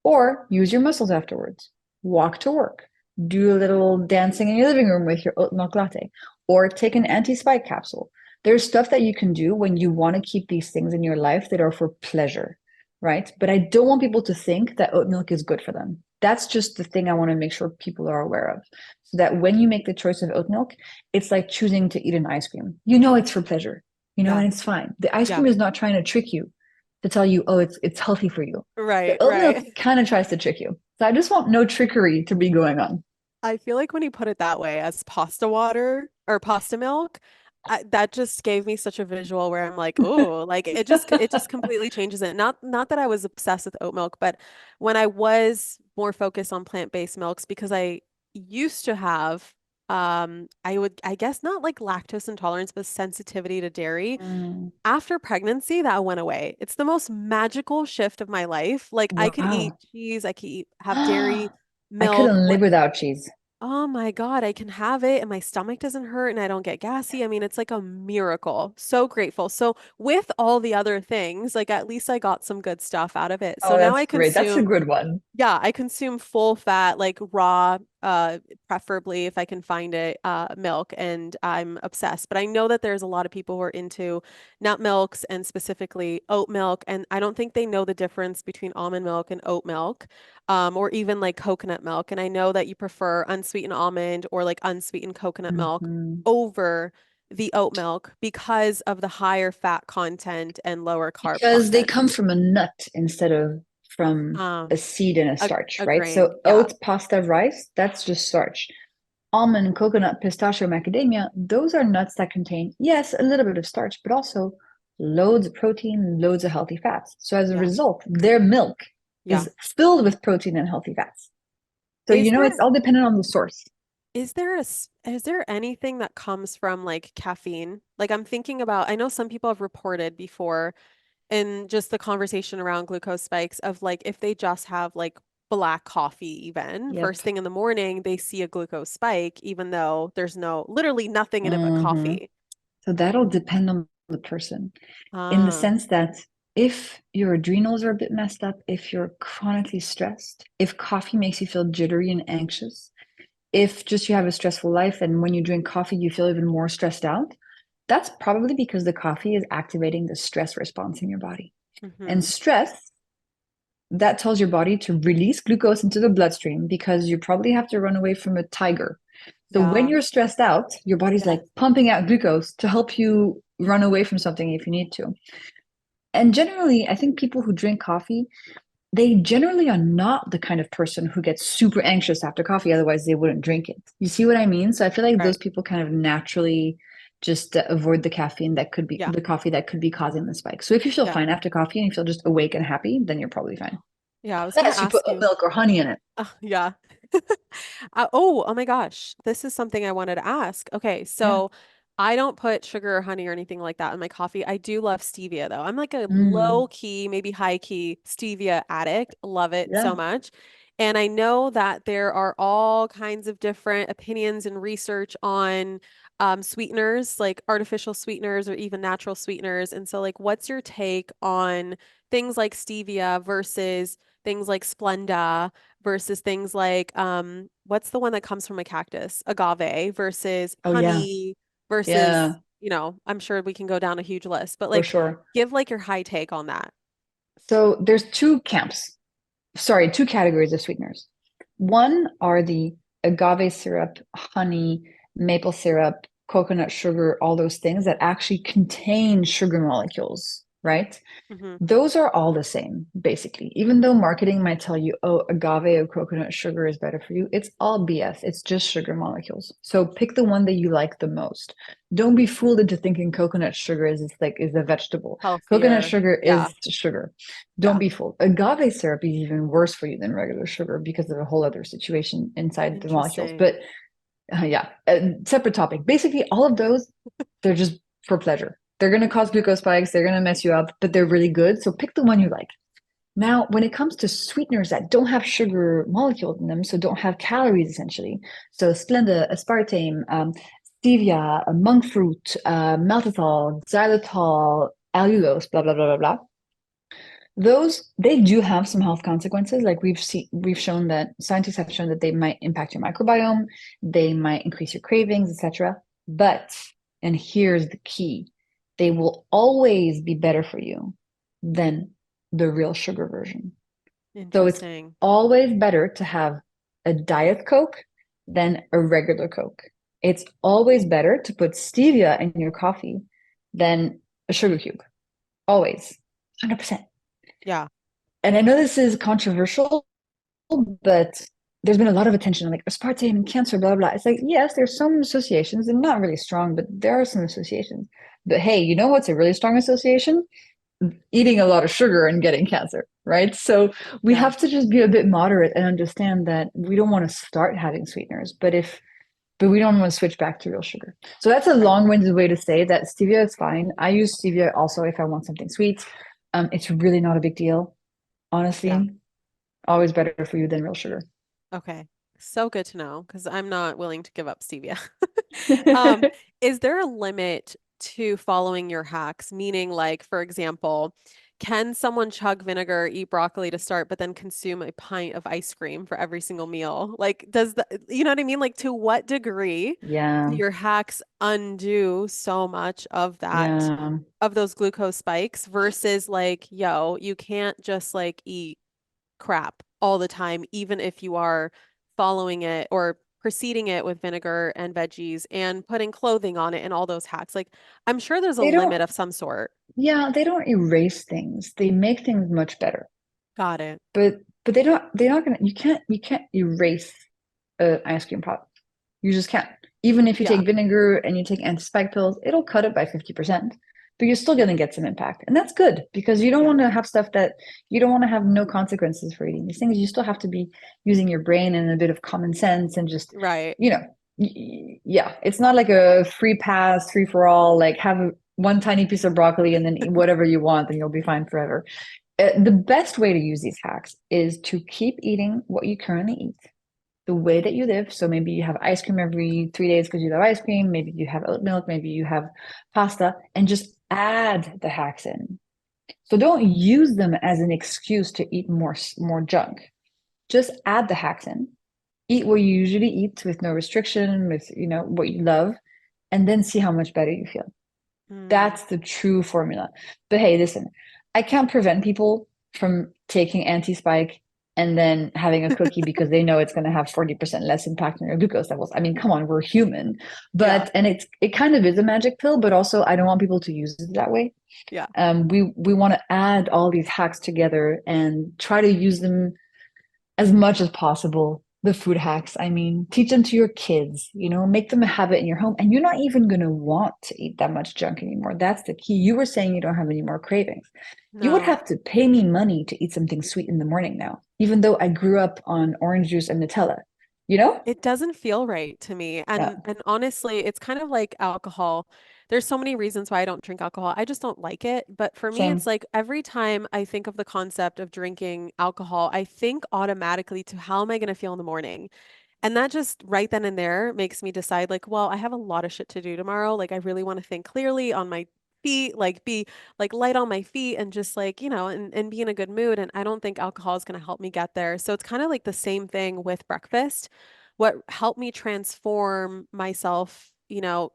Or use your muscles afterwards. Walk to work. Do a little dancing in your living room with your oat milk latte. Or take an anti spike capsule. There's stuff that you can do when you want to keep these things in your life that are for pleasure, right? But I don't want people to think that oat milk is good for them. That's just the thing I want to make sure people are aware of. So that when you make the choice of oat milk, it's like choosing to eat an ice cream. You know it's for pleasure, Yeah. and it's fine. The ice Yeah. cream is not trying to trick you to tell you, oh, it's healthy for you. Right, The oat milk right. kind of tries to trick you. So I just want no trickery to be going on. I feel like when you put it that way as pasta water or pasta milk, that just gave me such a visual where I'm like, oh, like it just completely changes it. Not that I was obsessed with oat milk, but when I was more focused on plant-based milks because I used to have I guess not like lactose intolerance, but sensitivity to dairy. Mm, After pregnancy, that went away. It's the most magical shift of my life. Like I could eat wow. cheese, I could have dairy, I milk, couldn't live what without cheese. Oh my God, I can have it and my stomach doesn't hurt and I don't get gassy. I mean, it's like a miracle. So grateful. So, with all the other things, like at least I got some good stuff out of it. So Oh, now that's I great. That's a consume good one. yeah, I consume full fat, like raw, preferably if I can find it, milk, and I'm obsessed. But I know that there's a lot of people who are into nut milks and specifically oat milk, and I don't think they know the difference between almond milk and oat milk, or even like coconut milk. And I know that you prefer unsweetened almond or like unsweetened coconut milk Mhm. over the oat milk because of the higher fat content and lower carb Because they content. come from a nut instead of from a Um, seed and a a, starch, a right? grain, So yeah, oats, pasta, rice, that's just starch. Almond, coconut, pistachio, macadamia, those are nuts that contain, yes, a little bit of starch, but also loads of protein, loads of healthy fats. So as a yeah, result, their milk yeah. is filled with protein and healthy fats. So, Is it's there all dependent on the source. is there anything that comes from like caffeine? Like I'm thinking about, I know some people have reported before in just the conversation around glucose spikes of like if they just have like black coffee even Yep. first thing in the morning, they see a glucose spike even though there's literally nothing in it but hmm coffee. So that'll depend on the person in the Ah, sense that if your adrenals are a bit messed up, if you're chronically stressed, if coffee makes you feel jittery and anxious, if just you have a stressful life and when you drink coffee, you feel even more stressed out, that's probably because the coffee is activating the stress response in your body. And mm-hmm. stress, that tells your body to release glucose into the bloodstream because you probably have to run away from a tiger. So when Yeah. you're stressed out, your body's like Yes. pumping out glucose to help you run away from something if you need to. And generally, I think people who drink coffee, they generally are not the kind of person who gets super anxious after coffee, otherwise they wouldn't drink it. You see what I mean? So I feel like Right. those people kind of naturally just avoid the caffeine that could be Yeah. the coffee that could be causing the spike. So if you feel Yeah. fine after coffee and you feel just awake and happy, then you're probably fine. Yeah. I was gonna Unless you put ask oat you. milk or honey in it. Yeah. Oh my gosh. This is something I wanted to ask. Okay, Yeah. so I don't put sugar or honey or anything like that in my coffee. I do love stevia though. I'm like a Mm, low key, maybe high key stevia addict. Love it yeah. so much. And I know that there are all kinds of different opinions and research on sweeteners, like artificial sweeteners or even natural sweeteners. And so, like, what's your take on things like stevia versus things like Splenda? Versus things like what's the one that comes from a cactus? Agave versus Oh, yeah. honey versus, Yeah, I'm sure we can go down a huge list, but for like sure. give like your high take on that. So there's two camps. Sorry, two categories of sweeteners. One are the agave syrup, honey, maple syrup, coconut sugar, all those things that actually contain sugar molecules, right? Hmm. Those are all the same, basically. Even though marketing might tell you, oh, agave or coconut sugar is better for you, it's all BS. It's just sugar molecules. So pick the one that you like the most. Don't be fooled into thinking coconut sugar is a vegetable. Coconut Healthier. sugar Yeah. is sugar. Don't Yeah. be fooled. Agave syrup is even worse for you than regular sugar because of a whole other situation inside the molecules. Interesting. But yeah, separate topic. Basically, all of those, they're just for pleasure. They're going to cause glucose spikes. They're going to mess you up, but they're really good. So pick the one you like. Now, when it comes to sweeteners that don't have sugar molecules in them, so don't have calories essentially, so Splenda, aspartame, stevia, monk fruit, maltitol, xylitol, allulose, blah blah blah blah blah. Those they do have some health consequences. Like we've shown that scientists have shown that they might impact your microbiome, they might increase your cravings, etc. But, and here's the key, they will always be better for you than the real sugar version. So it's Interesting. always better to have a diet Coke than a regular Coke. It's always better to put stevia in your coffee than a sugar cube. Always. 100%. Yeah. And I know this is controversial, but there's been a lot of attention on like aspartame and cancer, blah, blah. It's like, yes, there's some associations and not really strong, but there are some associations. But hey, you know what's a really strong association? Eating a lot of sugar and getting cancer, right? So we Yeah. have to just be a bit moderate and understand that we don't want to start having sweeteners, but we don't want to switch back to real sugar. So that's a Right. long-winded way to say that stevia is fine. I use stevia also if I want something sweet. It's really not a big deal, Yeah. honestly. Always better for you than real sugar. Okay. So good to know because I'm not willing to give up stevia. Um, is there a limit to following your hacks? Meaning, like, for example, can someone chug vinegar, eat broccoli to start, but then consume a pint of ice cream for every single meal? Like, does the, you know what I mean? Like, to what degree do Yeah, your hacks undo so much of that, yeah. of those glucose spikes versus like, yo, you can't just like eat crap all the time, even if you are following it or preceding it with vinegar and veggies and putting clothing on it and all those hacks. Like, I'm sure there's a They don't, limit of some sort. yeah, they don't erase things. They make things much better. Got it. But they're not gonna you can't erase an ice cream pot. You just can't. Even if you Yeah. take vinegar and you take anti-spike pills, it'll cut it by 50%, but you're still Yeah. gonna get some impact. And that's good because you don't Yeah. want to have stuff that you don't want to have no consequences for eating these things. You still have to be using your brain and a bit of common sense and just, Right. you know, yeah, it's not like a free pass, free for all, like have one tiny piece of broccoli and then eat whatever you want and you'll be fine forever. The best way to use these hacks is to keep eating what you currently eat, the way that you live. So maybe you have ice cream every 3 days because you love ice cream. Maybe you have oat milk. Maybe you have pasta, and just add the hacks in. So don't use them as an excuse to eat more junk. Just add the hacks in. Eat what you usually eat with no restriction, with what you love, and then see how much better you feel. Mm. That's the true formula. But hey, listen, I can't prevent people from taking anti-spike and then having a cookie because they know it's going to have 40% less impact on your glucose levels. I mean, come on, we're human. Yeah. But and it kind of is a magic pill, but also I don't want people to use it that way. Yeah. We want to add all these hacks together and try to use them as much as possible. The food hacks, I mean, teach them to your kids, make them a habit in your home. And you're not even going to want to eat that much junk anymore. That's the key. You were saying you don't have any more cravings. You would No. have to pay me money to eat something sweet in the morning now, even though I grew up on orange juice and Nutella, you know? It doesn't feel right to me. Yeah, And honestly, it's kind of like alcohol. There's so many reasons why I don't drink alcohol. I just don't like it. But for me, it's same. like every time I think of the concept of drinking alcohol, I think automatically to how am I going to feel in the morning? And that just right then and there makes me decide, like, well, I have a lot of shit to do tomorrow. Like, I really want to think clearly on my feet, like, be like light on my feet and just like, and be in a good mood. And I don't think alcohol is going to help me get there. So it's kind of like the same thing with breakfast. What helped me transform myself,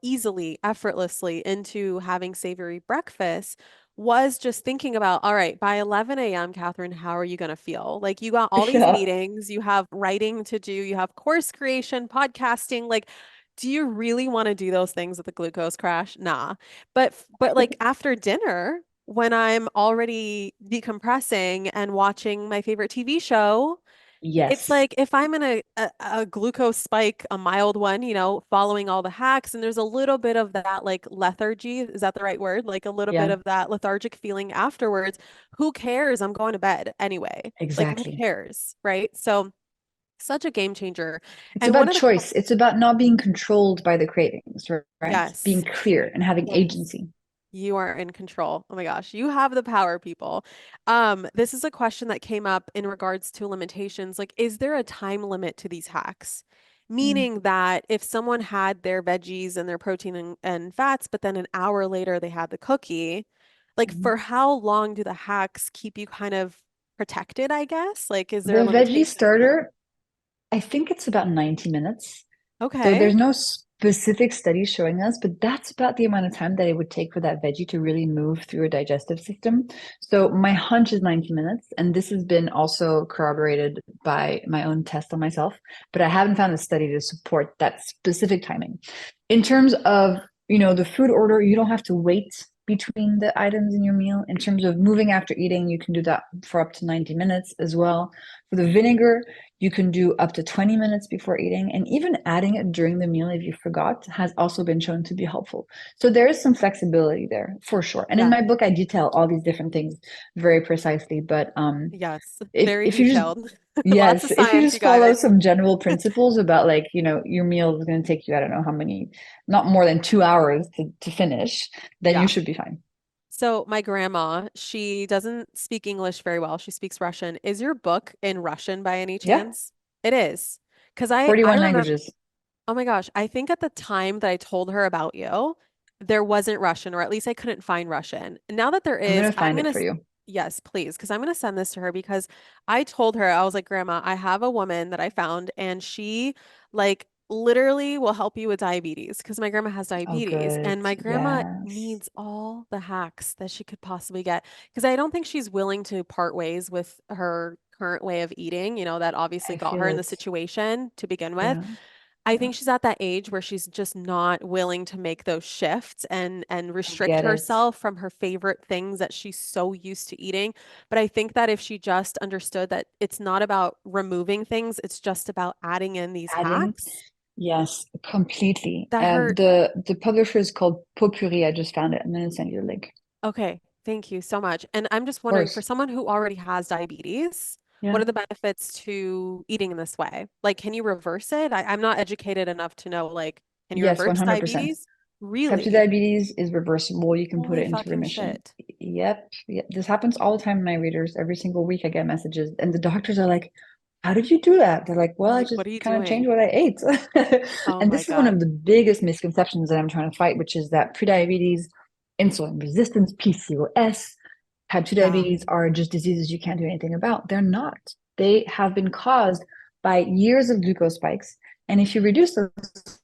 easily, effortlessly into having savory breakfast was just thinking about, all right, by 11 a.m., Catherine, how are you going to feel? Like you got all these Yeah. meetings, you have writing to do, you have course creation, podcasting. Like, do you really want to do those things with a glucose crash? Nah. But like after dinner, when I'm already decompressing and watching my favorite TV show, it's Yes. like if I'm in a glucose spike, a mild one, following all the hacks, and there's a little bit of that like lethargy, is that the right word? Like a little bit Yeah, of that lethargic feeling afterwards. Who cares? I'm going to bed anyway. Like who exactly. cares, right? So such a game changer. It's And one about of the choice. It's about not being controlled by the cravings, right? Being yes, clear and having yes. agency. You are in control. Oh my gosh, you have the power, people. This is a question that came up in regards to limitations. Like, is there a time limit to these hacks? Mm. Meaning that if someone had their veggies and their protein and fats, but then an hour later they had the cookie, like Mhm. for how long do the hacks keep you kind of protected, I guess? Like, is there a The veggie limitation on that? starter, I think it's about 90 minutes. So Okay. there's no specific study showing us, but that's about the amount of time that it would take for that veggie to really move through a digestive system. So my hunch is 90 minutes, and this has been also corroborated by my own test on myself, but I haven't found a study to support that specific timing. In terms of, the food order, you don't have to wait between the items in your meal. In terms of moving after eating, you can do that for up to 90 minutes as well. For the vinegar, You can do up to 20 minutes before eating, and even adding it during the meal if you forgot has also been shown to be helpful. So there is some flexibility there for sure. And in Yeah. my book, I detail all these different things very precisely. But Yes. if Very if you just detailed. Lots yes, of if you science, you just follow guys. some general principles about like, your meal is going to take you, I don't know how many, not more than 2 hours to finish, then you Yeah. should be fine. So my grandma, she doesn't speak English very well. She speaks Russian. Is your book in Russian by any Yeah, chance? It is. Because I 41 remember, languages. oh my gosh, I think at the time that I told her about you, there wasn't Russian, or at least I couldn't find Russian. Now that there I'm is, going to find it for you. yes, please, because I'm gonna send this to her because I told her, I was like, Grandma, I have a woman that I found and she like literally will help you with diabetes because my grandma has Oh, diabetes good. and my grandma Yes. needs all the hacks that she could possibly get because I don't think she's willing to part ways with her current way of eating, that obviously I got feel her in the it. situation to begin with. Yeah. I Yeah. think she's at that age where she's just not willing to make those shifts and I restrict get it. herself from her favorite things that she's so used to eating. But I think that if she just understood that it's not about removing things, it's just about adding in these Adding. hacks, Yes, completely. that her, The publisher is called Potpourri. I just found it. I'm going to send you the link. okay, thank you so much. And I'm just Of wondering, for course. someone who already has diabetes, what Yeah. are the benefits to eating in this way? Like, can you reverse it? I'm not educated enough to know, like, can you Yes, reverse 100%. diabetes? Type 2 Really? diabetes is reversible. You can put Holy it into fucking remission. shit. Yep. Yep. This happens all the time in my readers. Every single week I get messages, and the doctors are like, how did you do that? They're like, well, They're I like, just what are you kind of doing? changed what I ate. Oh And my this is one God. of the biggest misconceptions that I'm trying to fight, which is that prediabetes, insulin resistance, PCOS, type 2 Yeah. diabetes are just diseases you can't do anything about. They're not. They have been caused by years of glucose spikes. And if you reduce those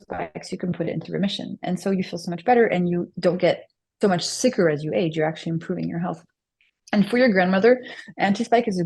spikes, you can put it into remission. And so you feel so much better and you don't get so much sicker as you age. You're actually improving your health. And for your grandmother, anti-spike is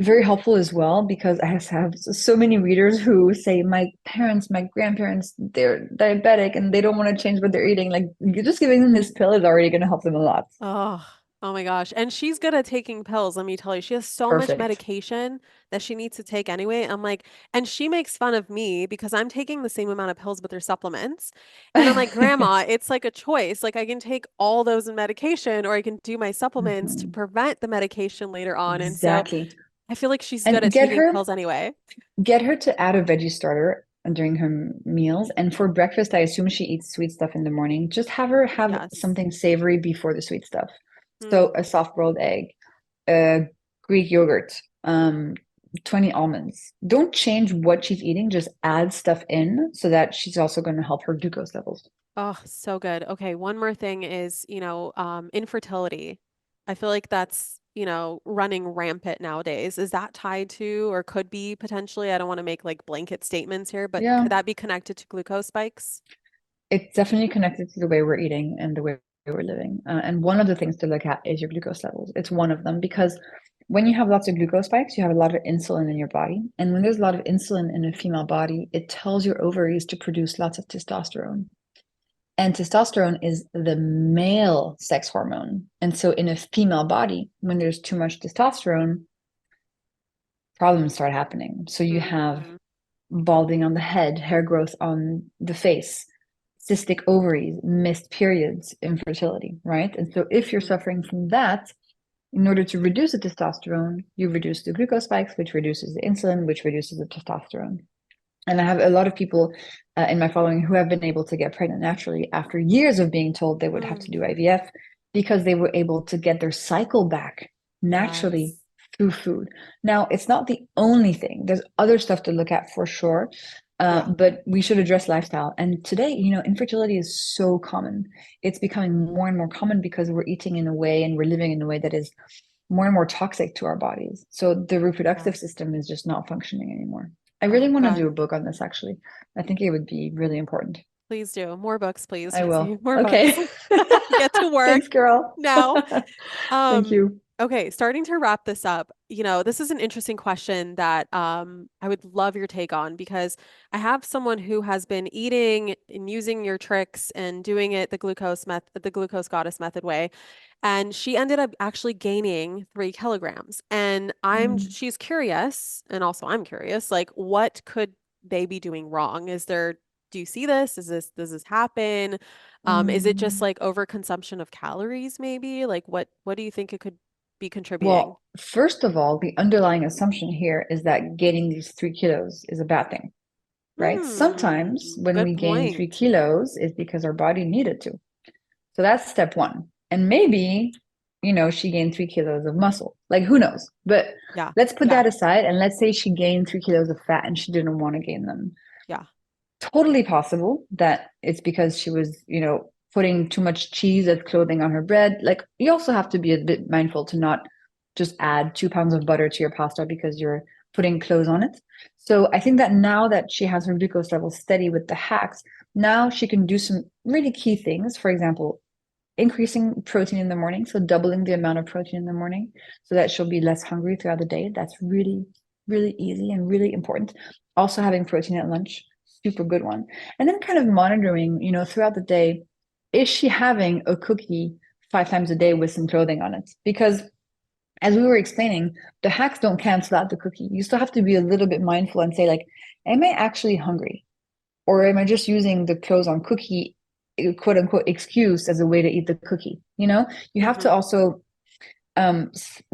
very helpful as well because I have so many readers who say my parents, my grandparents, they're diabetic and they don't want to change what they're eating. Like just giving them this pill is already going to help them a lot. Oh, oh my gosh. And she's good at taking pills, let me tell you. She has so much Perfect. medication that she needs to take anyway. I'm like, and she makes fun of me because I'm taking the same amount of pills, but they're supplements. And I'm like, Grandma, it's like a choice. Like I can take all those in medication or I can do my supplements to Mhm. prevent the medication later on. And so Exactly. I feel like she's good And at taking pills anyway. get her to add a veggie starter during her meals. And for breakfast, I assume she eats sweet stuff in the morning. Just have her have Yes. something savory before the sweet stuff. So Mm. a soft boiled egg, Greek yogurt, 20 almonds. Don't change what she's eating, just add stuff in so that she's also going to help her glucose levels. Oh, so good. Okay, one more thing is, infertility. I feel like that's, running rampant nowadays. Is that tied to or could be potentially, I don't want to make like blanket statements here, but Yeah, could that be connected to glucose spikes? it's definitely connected to the way we're eating and the way we're living. And one of the things to look at is your glucose levels. It's one of them because when you have lots of glucose spikes, you have a lot of insulin in your body. And when there's a lot of insulin in a female body, it tells your ovaries to produce lots of testosterone. And testosterone is the male sex hormone. And so in a female body, when there's too much testosterone, problems start happening. So you have Mm, balding on the head, hair growth on the face, cystic ovaries, missed periods, infertility, right? And so if you're mm. suffering from that, in order to reduce the testosterone, you reduce the glucose spikes, which reduces the insulin, which reduces the testosterone. And I have a lot of people in my following who have been able to get pregnant naturally after years of being told they would have to Mm. do IVF because they were able to get their cycle back naturally Yes. through food. Now, it's not the only thing. There's other stuff to look at for sure. Yeah. But we should address lifestyle. And today, infertility is so common. It's becoming more and more common because we're eating in a way and we're living in a way that is more and more toxic to our bodies. So the Yeah. reproductive system is just not functioning anymore. I really Oh want to God. do a book on this actually. I think it would be really important. Please do. More books, please, I Jessie. will. More Okay. books. Get to work Thanks, girl. now. Thank Um, you. okay, starting to wrap this up, this is an interesting question that I would love your take on because I have someone who has been eating and using your tricks and doing it the glucose goddess method way, and she ended up actually gaining 3 kilograms. And Mm. she's curious, and also I'm curious, like what could they be doing wrong? Do you see this? Does this happen? Is it just Mm. like overconsumption of calories, maybe? Like what do you think it could be contributing? Well, first of all, the underlying assumption here is that gaining these 3 kilos is a bad thing, right? Sometimes when Good we gain three point. kilos is because our body needed to. So that's step one. And maybe, she gained 3 kilos of muscle. Like, who knows? But Yeah. let's put Yeah. that aside and let's say she gained 3 kilos of fat and she didn't want to gain them. Yeah. Totally possible that it's because she was, putting too much cheese as clothing on her bread. Like, you also have to be a bit mindful to not just add 2 pounds of butter to your pasta because you're putting clothes on it. So I think that now that she has her glucose level steady with the hacks, now she can do some really key things. For example, increasing protein in the morning, so doubling the amount of protein in the morning so that she'll be less hungry throughout the day. That's really, really easy and really important. Also having protein at lunch, super good one. And then kind of monitoring, throughout the day, is she having a cookie 5 times a day with some clothing on it? Because as we were explaining, the hacks don't cancel out the cookie. You still have to be a little bit mindful and say, like, am I actually hungry? Or am I just using the clothes on cookie, quote unquote, excuse as a way to eat the cookie? You have to Hmm. also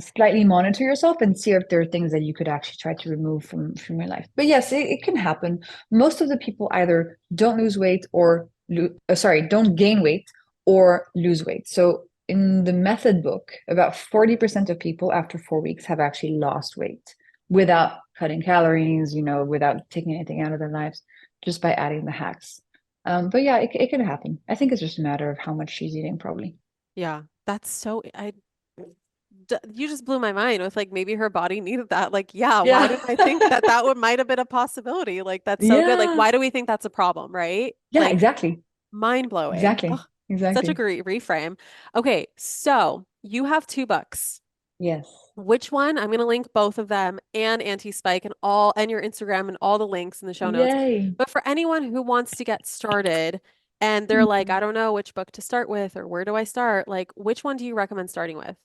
slightly monitor yourself and see if there are things that you could actually try to remove from your life. But yes, it can happen. Most of the people either don't lose weight or don't gain weight or lose weight. So in the method book, about 40% of people after 4 weeks have actually lost weight without cutting calories, without taking anything out of their lives, just by adding the hacks. But yeah, it can happen. I think it's just a matter of how much she's eating, probably. Yeah. That's so you just blew my mind with like maybe her body needed that. Like, yeah, why Yeah. didn't I think that that would might have been a possibility? Like, that's so good. Like, Yeah. why do we think that's a problem, right? Yeah, Like, exactly. mind blowing. Exactly. Oh, such a Exactly. great reframe. Okay, so you have 2 books. Yes. Which one? I'm going to link both of them and Anti-Spike and your Instagram and all the links in the show notes. Yay. But for anyone who wants to get started and they're like, I Mhm. don't know which book to start with or where do I start? Like, which one do you recommend starting with?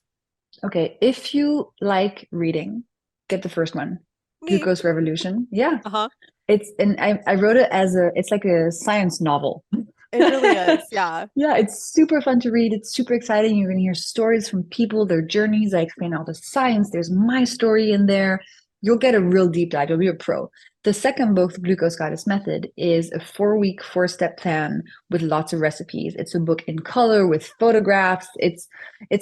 Okay, if you like reading, get the first one. Me. Glucose Revolution. Yeah. Uh-huh. I wrote it as it's like a science novel. It really is. Yeah. Yeah, it's super fun to read. It's super exciting. You're going to hear stories from people, their journeys. I explain all the science. There's my story in there. You'll get a real deep dive. You'll be a pro. The second book, The Glucose Goddess Method, is a 4-week, 4-step plan with lots of recipes. It's a book in color with photographs. It's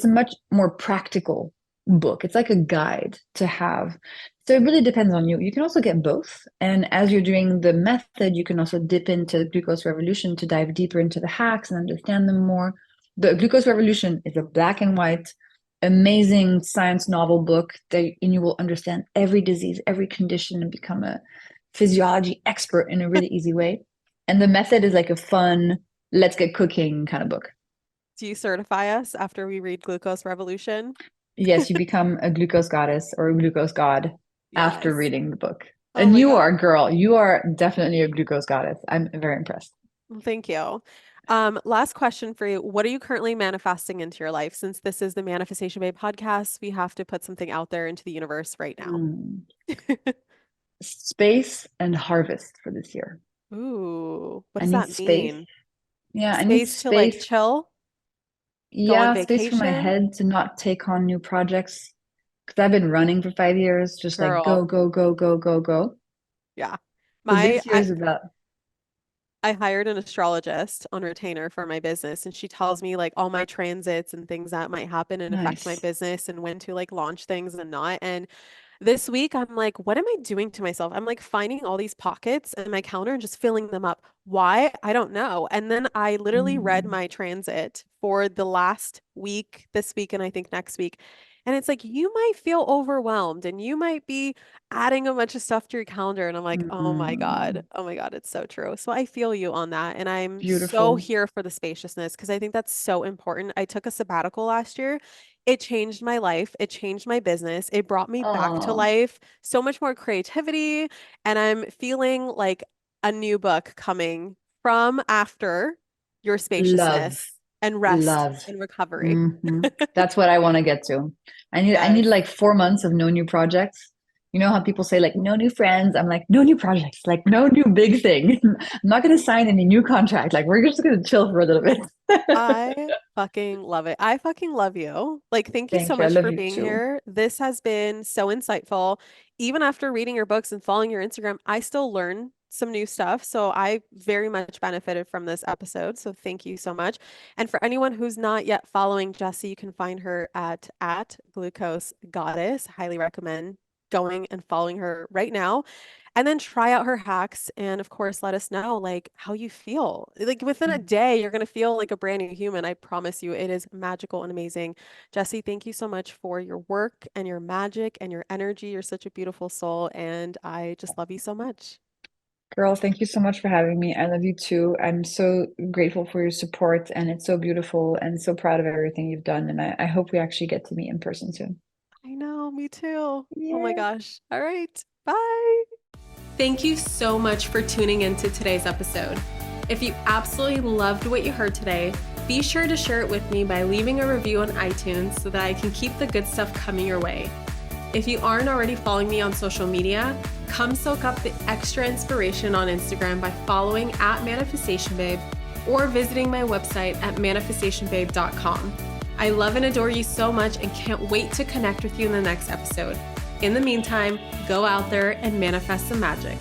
a much more practical book. It's like a guide to have. So it really depends on you. You can also get both. And as you're doing the method, you can also dip into Glucose Revolution to dive deeper into the hacks and understand them more. The Glucose Revolution is a black and white, amazing science novel book and you will understand every disease, every condition, and become a physiology expert in a really easy way. And the method is like a fun, let's get cooking kind of book. Do you certify us after we read Glucose Revolution? Yes, you become a glucose goddess or a glucose god after Yes. reading the book. Oh And my you God. are, girl, you are definitely a glucose goddess. I'm very impressed. Well, thank you. Last question for you. What are you currently manifesting into your life? Since this is the Manifestation Babe podcast, we have to put something out there into the universe right now. Mm. Space and harvest for this year. Ooh, what I does need that space. mean? Yeah, I need Space to like space. chill, go on Yeah, space for my vacation? head to not take on new projects. Because I've been running for 5 years, just like go, Girl, go, go, go, go, go. yeah. So My this year is about I hired an astrologist on retainer for my business, and she tells me like all my transits and things that might happen and affect my nice. business and when to like launch things and not. And this week, I'm like, what am I doing to myself? I'm like finding all these pockets in my calendar and just filling them up. Why? I don't know. And then I literally read Mm. my transit for the last week, this week, and I think next week. And it's like, you might feel overwhelmed and you might be adding a bunch of stuff to your calendar. And I'm like, oh my God. Mm, Oh my God. It's so true. So I feel you on that. And I'm so beautiful. here for the spaciousness because I think that's so important. I took a sabbatical last year. It changed my life. It changed my business. It brought me back to Oh, life, so much more creativity. And I'm feeling like a new book coming from after your love, spaciousness and rest love. and recovery. That's what I want to get to. I need Yes. like 4 months of no new projects. You know how people say like no new friends? I'm like, no new projects, like no new big thing. I'm not gonna sign any new contract. Like we're just gonna chill for a little bit. I fucking love it. I fucking love you. Like, thank you so Thank you. I much love for you being too. here. This has been so insightful. Even after reading your books and following your Instagram, I still learn some new stuff. So I very much benefited from this episode. So thank you so much. And for anyone who's not yet following Jessie, you can find her at Glucose Goddess. Highly recommend going and following her right now. And then try out her hacks and of course let us know like how you feel. Like within a day, you're gonna feel like a brand new human. I promise you, it is magical and amazing. Jessie, thank you so much for your work and your magic and your energy. You're such a beautiful soul, and I just love you so much. Girl, thank you so much for having me. I love you too. I'm so grateful for your support, and it's so beautiful and so proud of everything you've done. And I hope we actually get to meet in person soon. I know, me too. Oh my Yeah. gosh. All right. Bye. Thank you so much for tuning into today's episode. If you absolutely loved what you heard today, be sure to share it with me by leaving a review on iTunes so that I can keep the good stuff coming your way. If you aren't already following me on social media, come soak up the extra inspiration on Instagram by following at Manifestation Babe or visiting my website at manifestationbabe.com. I love and adore you so much and can't wait to connect with you in the next episode. In the meantime, go out there and manifest some magic.